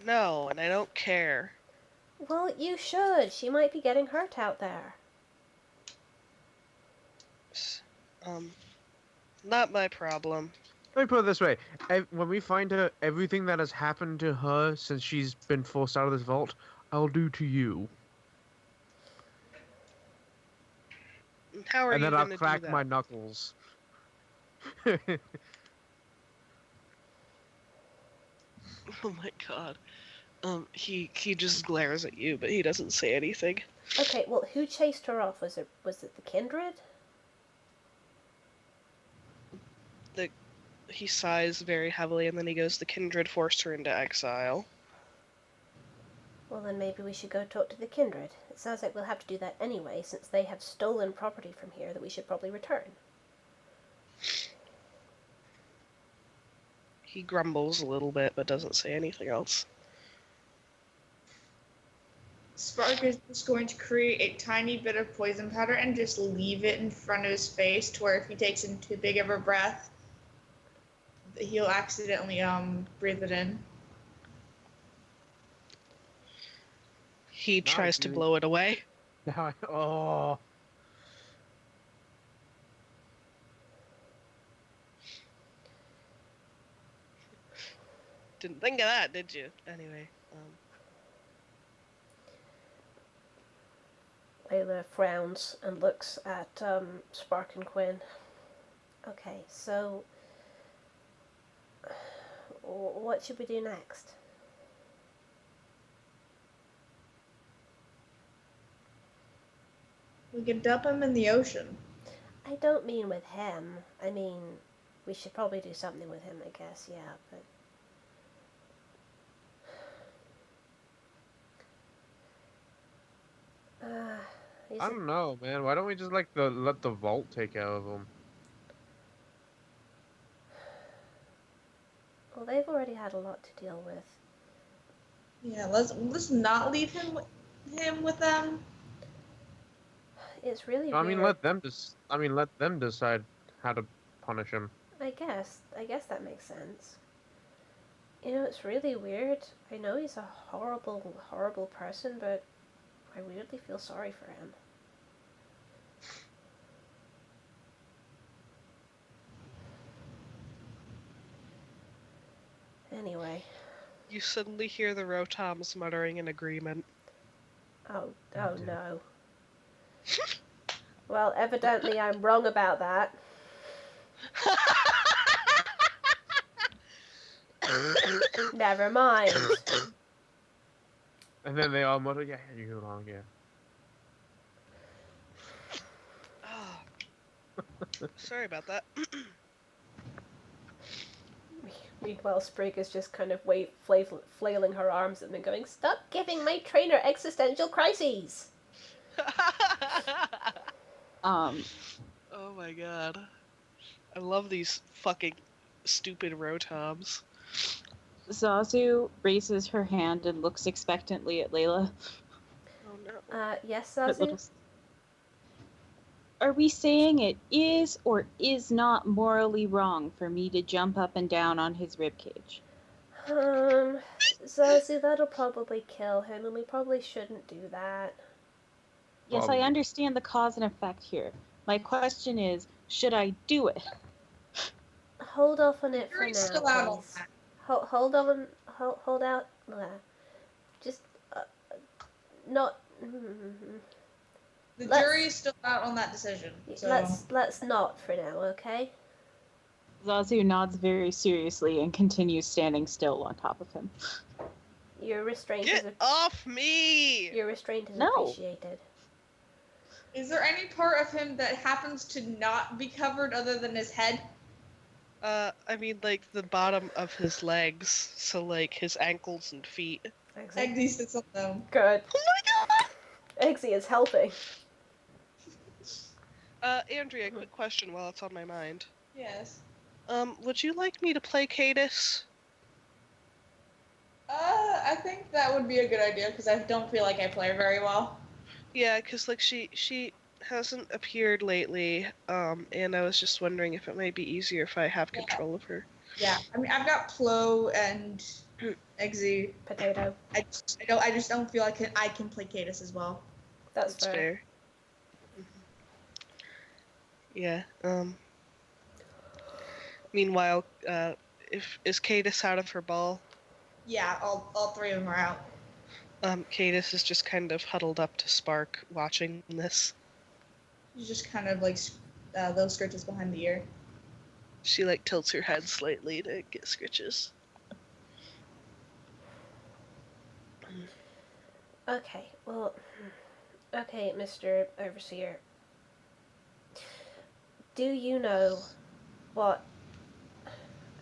No, and I don't care. Well, you should. She might be getting hurt out there. Not my problem. Let me put it this way: when we find her, everything that has happened to her since she's been forced out of this vault, I'll do to you, How are and you then I'll gonna crack do that? my knuckles. Oh my god. He just glares at you, but he doesn't say anything. Okay, well, who chased her off? Was it the Kindred? He sighs very heavily, and then he goes, "The kindred forced her into exile." Well, then maybe we should go talk to the kindred. It sounds like we'll have to do that anyway, since they have stolen property from here that we should probably return. He grumbles a little bit, but doesn't say anything else. Spark is just going to create a tiny bit of poison powder and just leave it in front of his face, to where if he takes in too big of a breath, he'll accidentally breathe it in. He Nice, tries to dude. blow it away. Now oh. Didn't think of that, did you? Anyway, Layla frowns and looks at Spark and Quinn. Okay, so what should we do next? We could dump him in the ocean. I don't mean with him. I mean, we should probably do something with him, I guess, yeah, but... I don't know, man. Why don't we just let the vault take care of him? Well, they've already had a lot to deal with. Yeah, let's not leave him with them. It's really I weird. mean, let them decide how to punish him. I guess that makes sense. You know, it's really weird. I know he's a horrible, horrible person, but I weirdly feel sorry for him. Anyway. you suddenly hear the Rotoms muttering in agreement. Oh no. Well, evidently I'm wrong about that. Never mind. And then they all mutter, yeah, you're wrong, yeah. Oh. Sorry about that. Meanwhile, Sprig is just kind of flailing her arms at them and going, "Stop giving my trainer existential crises!" Oh my god. I love these fucking stupid Rotoms. Zazu raises her hand and looks expectantly at Layla. Oh no. Yes, That Zazu? little- Are we saying it is or is not morally wrong for me to jump up and down on his ribcage? Zazu, that'll probably kill him, and we probably shouldn't do that. Yes, Probably. I understand the cause and effect here. My question is, should I do it? Hold off on it for Jury's now, still out on please. that. Hold on, hold out. Just, not... The Let's- jury is still out on that decision. So. Let's not for now, okay? Zazu nods very seriously and continues standing still on top of him. Your restraint Get is off me! your restraint is No. appreciated. Is there any part of him that happens to not be covered other than his head? I mean, like, the bottom of his legs, so, like, his ankles and feet. Excellent. Eggsy sits on them. Good. Oh my god! Eggsy is helping. Andrea, quick question while it's on my mind. Yes. Would you like me to play Cadis? I think that would be a good idea, because I don't feel like I play very well. Yeah, because, like, she hasn't appeared lately, and I was just wondering if it might be easier if I have control of her. Yeah, I mean, I've got Plo and Eggsy. Potato. I just don't feel like I can play Cadis as well. That's That's fair. fair. Yeah, meanwhile, is Cadis out of her ball? Yeah, all three of them are out. Cadis is just kind of huddled up to Spark, watching this. She's just kind of like those scritches behind the ear. She, like, tilts her head slightly to get scritches. Okay, well, okay, Mr. Overseer. Do you know what...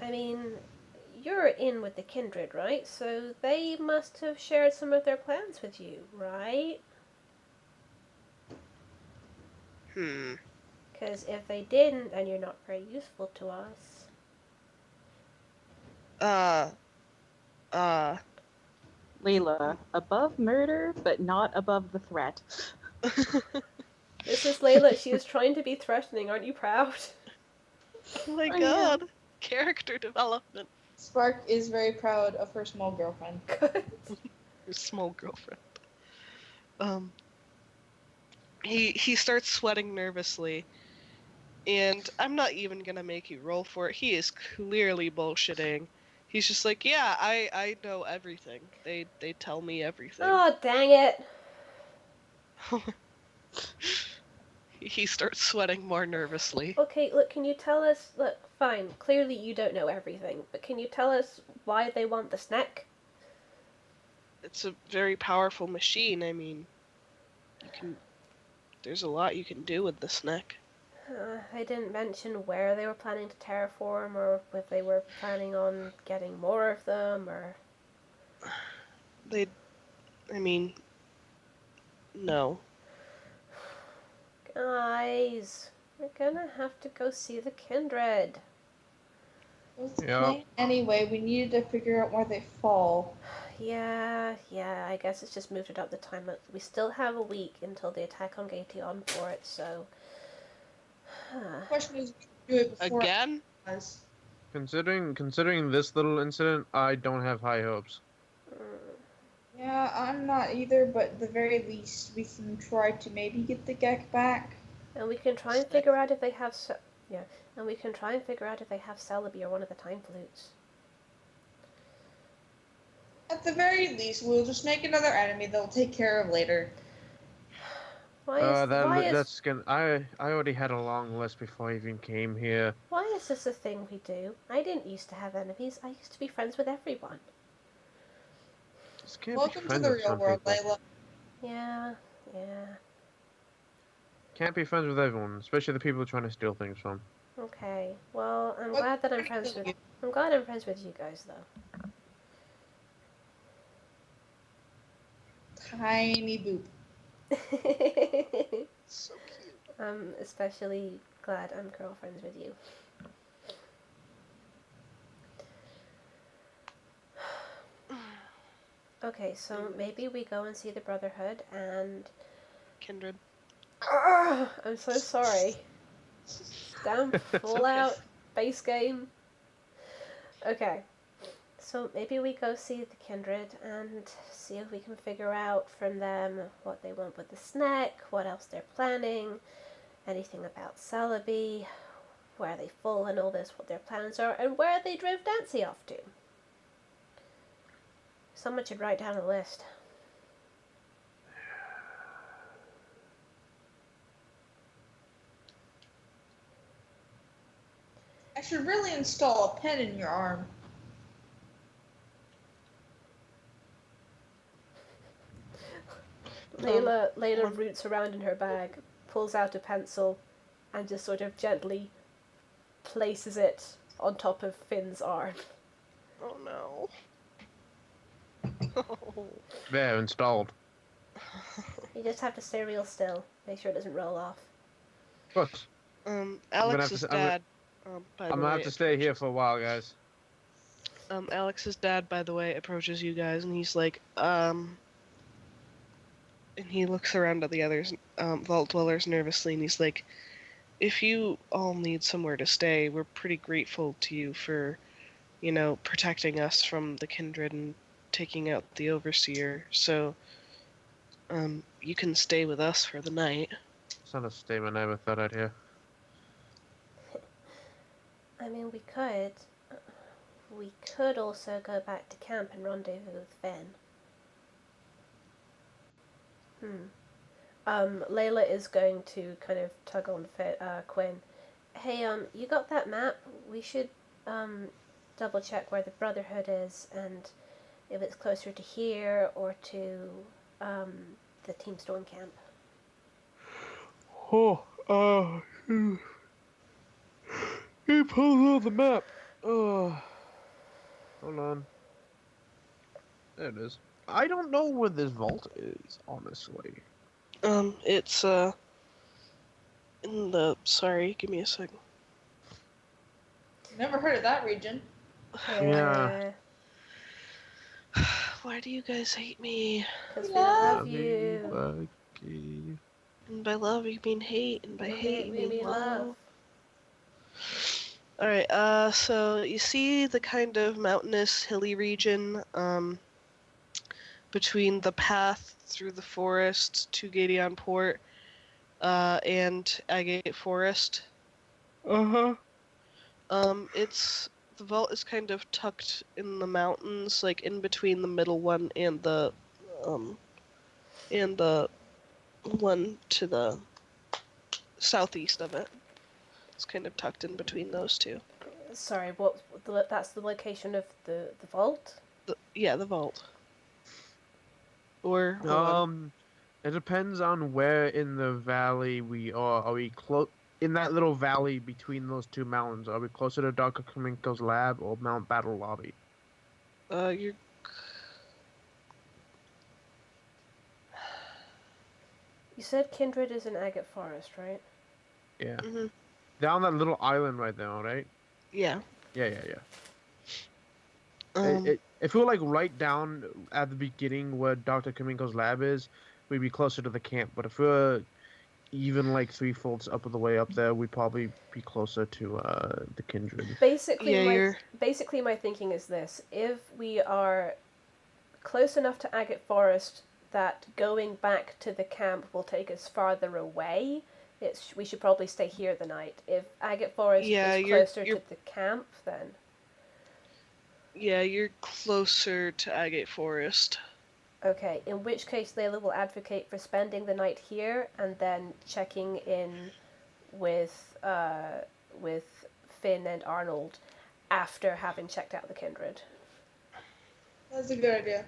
I mean, you're in with the kindred, right? So they must have shared some of their plans with you, right? Because if they didn't, then you're not very useful to us. Layla, above murder, but not above the threat. This is Layla. She is trying to be threatening. Aren't you proud? Oh my I god. am. Character development. Spark is very proud of her small girlfriend. Good. Your small girlfriend. He starts sweating nervously, and I'm not even gonna make you roll for it. He is clearly bullshitting. He's just like, yeah, I know everything. They tell me everything. Oh, dang it. He starts sweating more nervously. Okay, look, can you tell us... Look, fine, clearly you don't know everything, but can you tell us why they want the snack? It's a very powerful machine. I mean, there's a lot you can do with the snack. They didn't mention where they were planning to terraform, or if they were planning on getting more of them, or... No. Guys, we're gonna have to go see the kindred. What's the Yeah. plan? Anyway, we needed to figure out where they fall. Yeah, I guess it's just moved it up the time. We still have a week until the attack on Gation for it, so... The question is, we do it before Again? us. Considering this little incident, I don't have high hopes. Yeah, I'm not either, but at the very least, we can try to maybe get the Gek back. And we can try and figure out if they have... And we can try and figure out if they have Celebi or one of the time flutes. At the very least, we'll just make another enemy they'll take care of later. That's gonna. I already had a long list before I even came here. Why is this a thing we do? I didn't used to have enemies. I used to be friends with everyone. Just can't Welcome be to friends the with real some world, people. Layla. Yeah. Can't be friends with everyone, especially the people trying to steal things from. Okay. Well, I'm What- glad that I'm friends with... I'm glad I'm friends with you guys, though. Tiny boop. So cute. I'm especially glad I'm girlfriends with you. Okay, so maybe we go and see the Brotherhood and... Kindred. I'm so sorry. Damn full okay. out base game. Okay. So maybe we go see the Kindred and see if we can figure out from them what they want with the snack, what else they're planning, anything about Celebi, where they fall and all this, what their plans are, and where they drove Dancy off to. Someone should write down a list. I should really install a pen in your arm. Layla roots around in her bag, pulls out a pencil, and just sort of gently places it on top of Finn's arm. Oh no. There, installed. You just have to stay real still. Make sure it doesn't roll off. What? Alex's I'm dad. By the gonna way, have to stay here for a while, guys. Alex's dad, by the way, approaches you guys, and he's like, and he looks around at the others, vault dwellers nervously, and he's like, if you all need somewhere to stay, we're pretty grateful to you for, protecting us from the kindred and taking out the overseer. So, you can stay with us for the night. It's not a statement I ever thought I'd hear. I mean, we could. We could also go back to camp and rendezvous with Finn. Layla is going to kind of tug on Quinn. Hey, you got that map? We should, double check where the Brotherhood is and if it's closer to here or to, the Team Storm camp. He pulled out the map. Hold on. There it is. I don't know where this vault is, honestly. It's in the. Sorry, give me a second. Never heard of that region. Yeah. Why do you guys hate me? Because we Love love you. Bucky. And by love you mean hate, and by hate you mean love. Alright, so you see the kind of mountainous, hilly region, between the path through the forest to Gadeon Port, and Agate Forest. Uh-huh. The vault is kind of tucked in the mountains, like in between the middle one and the one to the southeast of it. It's kind of tucked in between those two. Sorry, that's the location of the vault? The vault. Or hold on. It depends on where in the valley we are. Are we close in that little valley between those two mountains? Are we closer to Dr. Kaminko's lab or Mount Battle Lobby? You're. You said Kindred is in Agate Forest, right? Yeah. Mm-hmm. They're on that little island right now, right? Yeah. Yeah. If we were like right down at the beginning where Dr. Kaminko's lab is, we'd be closer to the camp. But if we were even like 3 folds up of the way up there, we'd probably be closer to the Kindred. Basically, my thinking is this: if we are close enough to Agate Forest that going back to the camp will take us farther away, we should probably stay here the night. If Agate Forest is closer to the camp, then... Yeah, you're closer to Agate Forest. Okay, in which case Layla will advocate for spending the night here and then checking in with Finn and Arnold after having checked out the Kindred. That's a good idea.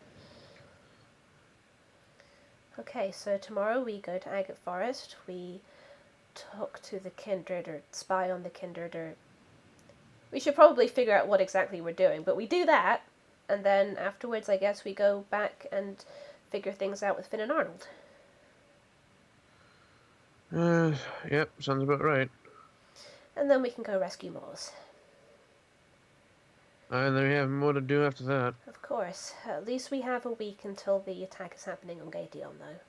Okay, so tomorrow we go to Agate Forest. We talk to the Kindred or spy on the Kindred, or we should probably figure out what exactly we're doing, but we do that, and then afterwards I guess we go back and figure things out with Finn and Arnold. Yep, sounds about right. And then we can go rescue Moors. And then we have more to do after that. Of course. At least we have a week until the attack is happening on Gadeon, though.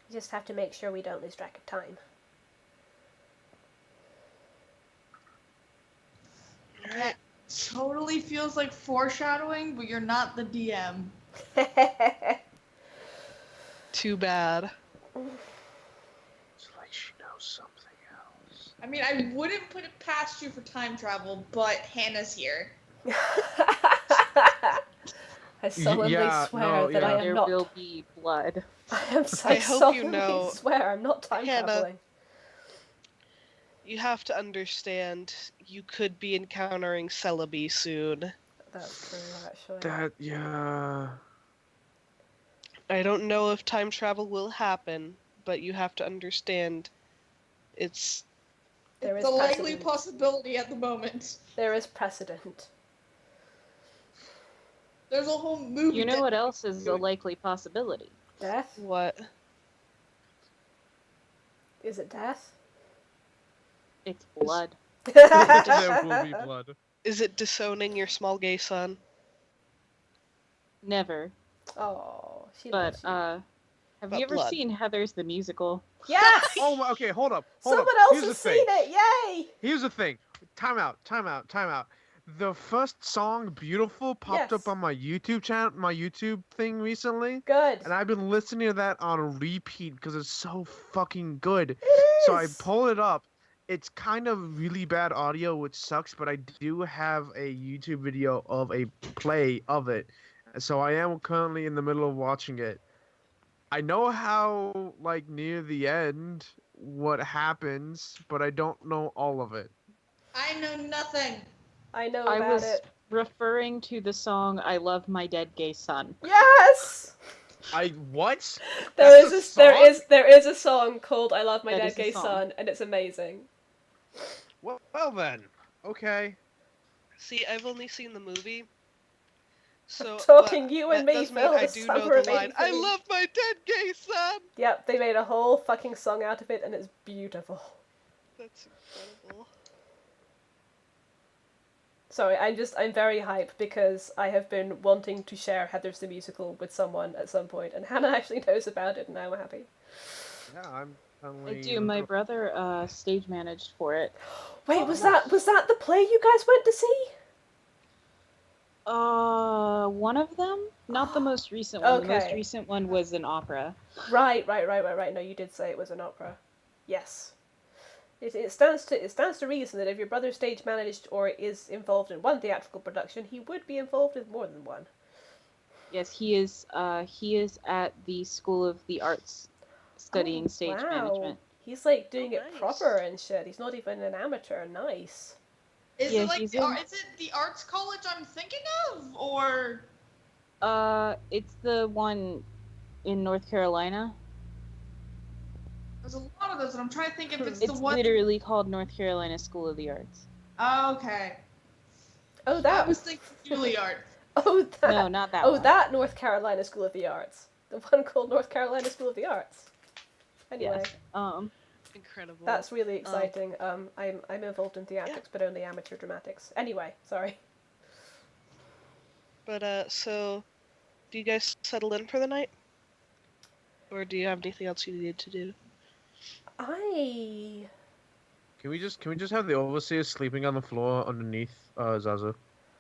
We just have to make sure we don't lose track of time. That totally feels like foreshadowing, but you're not the DM. Too bad. It's like she knows something else. I mean, I wouldn't put it past you for time travel, but Hannah's here. I solemnly swear that I am not. There will be blood. I hope you know, swear I'm not time traveling. You have to understand, you could be encountering Celebi soon. That's true, actually. Yeah. I don't know if time travel will happen, but you have to understand, it's a likely possibility at the moment. There is precedent. There's a whole movie. You know what else is a likely possibility? Death? What? Is it death? It's blood. There will be blood. Is it disowning your small gay son? Never. Oh, she But, loves you. have you ever seen Heathers the Musical? Yes! Oh, okay, hold up. Someone else has seen it, yay! Here's the thing. Time out. The first song, Beautiful, popped up on my YouTube channel, my YouTube thing recently. Good. And I've been listening to that on repeat because it's so fucking good. It is! So I pull it up. It's kind of really bad audio, which sucks, but I do have a YouTube video of a play of it. So I am currently in the middle of watching it. I know how, like, near the end, what happens, but I don't know all of it. I know nothing. I know about it. I was referring to the song "I Love My Dead Gay Son." Yes. What? There is a song called "I Love My Dead Gay Son," and it's amazing. Well then, okay. See, I've only seen the movie. So, Talking but you that and me, does mean Phil, I the do know summer the of line. I 83. love my dead gay son. Yep, they made a whole fucking song out of it, and it's beautiful. That's incredible. Sorry, I'm very hyped because I have been wanting to share Heathers the Musical with someone at some point, and Hannah actually knows about it, and now I'm happy. Yeah, I'm I totally. do. My brother stage managed for it. Wait, was that the play you guys went to see? One of them, not the most recent one. The most Okay. recent one was an opera. Right. No, you did say it was an opera. Yes. It stands to reason that if your brother stage managed or is involved in one theatrical production, he would be involved in more than one. Yes, he is. He is at the School of the Arts, studying stage management. He's like doing it nice. proper and shit. He's not even an amateur. Nice. Is Yeah, it like he's is it the arts college I'm thinking of, or It's the one in North Carolina. there's a lot of those, and I'm trying to think if it's It's the one. literally called North Carolina School of the Arts. Okay. Oh, I that was thinking Juilliard. Oh, that. No, not that Oh, one. that North Carolina School of the Arts. The one called North Carolina School of the Arts. Anyway, Yes. Incredible. that's really exciting. I'm involved in theatrics, but only amateur dramatics. Anyway, sorry. But so, do you guys settle in for the night, or do you have anything else you need to do? I. Can we just have the overseer sleeping on the floor underneath Zazu?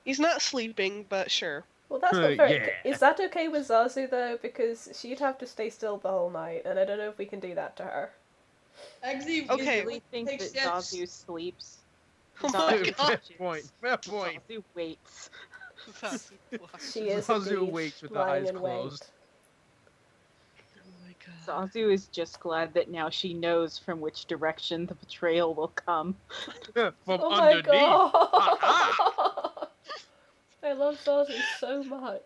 He's not sleeping, but sure. Well, that's not very. Yeah. Is that okay with Zazu though? Because she'd have to stay still the whole night, and I don't know if we can do that to her. Actually, Okay. I really think that Zazu sleeps. Oh my god. Fair point. Fair point. Zazu waits. She is Zazu indeed wakes with her lying eyes in wait. closed. Oh my god. Zazu is just glad that now she knows from which direction the betrayal will come. From Oh my underneath. god! I love Zazu so much.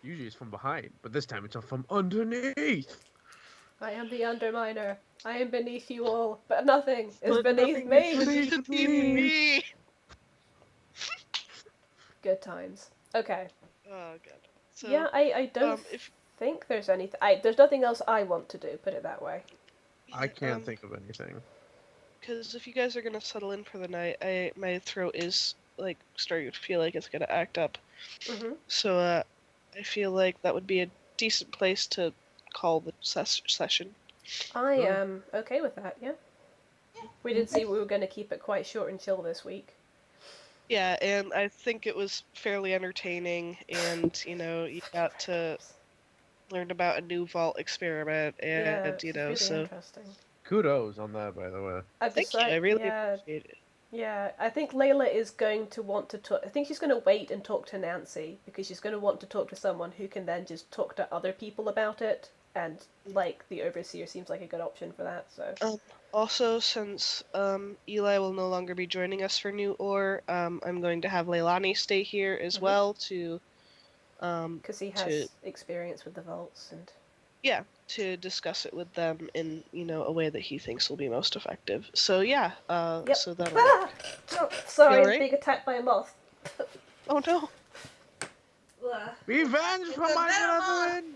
Usually it's from behind, but this time it's from underneath. I am the Underminer. I am beneath you all, but nothing is But beneath nothing me. is beneath me. Good times. Okay. Oh god. So, Yeah, I don't if think there's anything. There's nothing else I want to do. Put it that way. I can't think of anything. Because if you guys are gonna settle in for the night, my throat is like starting to feel like it's gonna act up. Mhm. So I feel like that would be a decent place to call the session. I am okay with that. Yeah. We did see we were going to keep it quite short and chill this week. Yeah, and I think it was fairly entertaining, and you got to learn about a new vault experiment, and Yeah, know, really so interesting. Kudos on that, by the way. thank you. I really appreciate it. Yeah, I think Layla is going to want to talk. I think she's going to wait and talk to Nancy because she's going to want to talk to someone who can then just talk to other people about it. And like the overseer seems like a good option for that. So. Also, since Eli will no longer be joining us for New Orre, I'm going to have Leilani stay here as well to. Because he has experience with the vaults and. Yeah, to discuss it with them in a way that he thinks will be most effective. So yeah, Yep. so that'll work. Oh, sorry, You alright? being attacked by a moth. Oh no! Revenge from my brethren!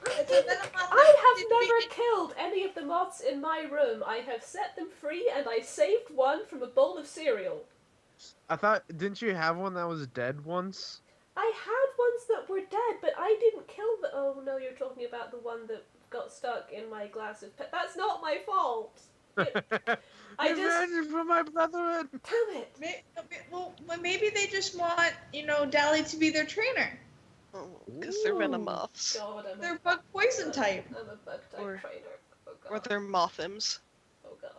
I have never killed any of the moths in my room. I have set them free and I saved one from a bowl of cereal. I thought, didn't you have one that was dead once? I had ones that were dead, but I didn't kill the. Oh no, you're talking about the one that got stuck in my glass of. That's not my fault. Revenge from my brethren! Damn it! Well, maybe they just want Dally to be their trainer. Because they're venomoths. God, They're bug poison type. I'm a bug type Or- trainer. Oh god. Or they're mothims. Oh god.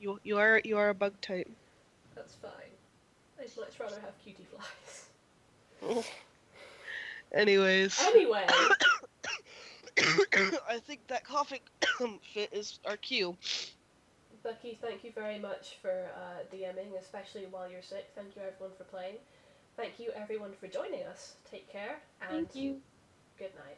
You are a bug type. That's fine. I'd much rather have cutie flies. Anyways. Anyway. I think that coughing fit is our cue. Bucky, thank you very much for DMing, especially while you're sick. Thank you everyone for playing. Thank you everyone for joining us. Take care and Thank you. good night.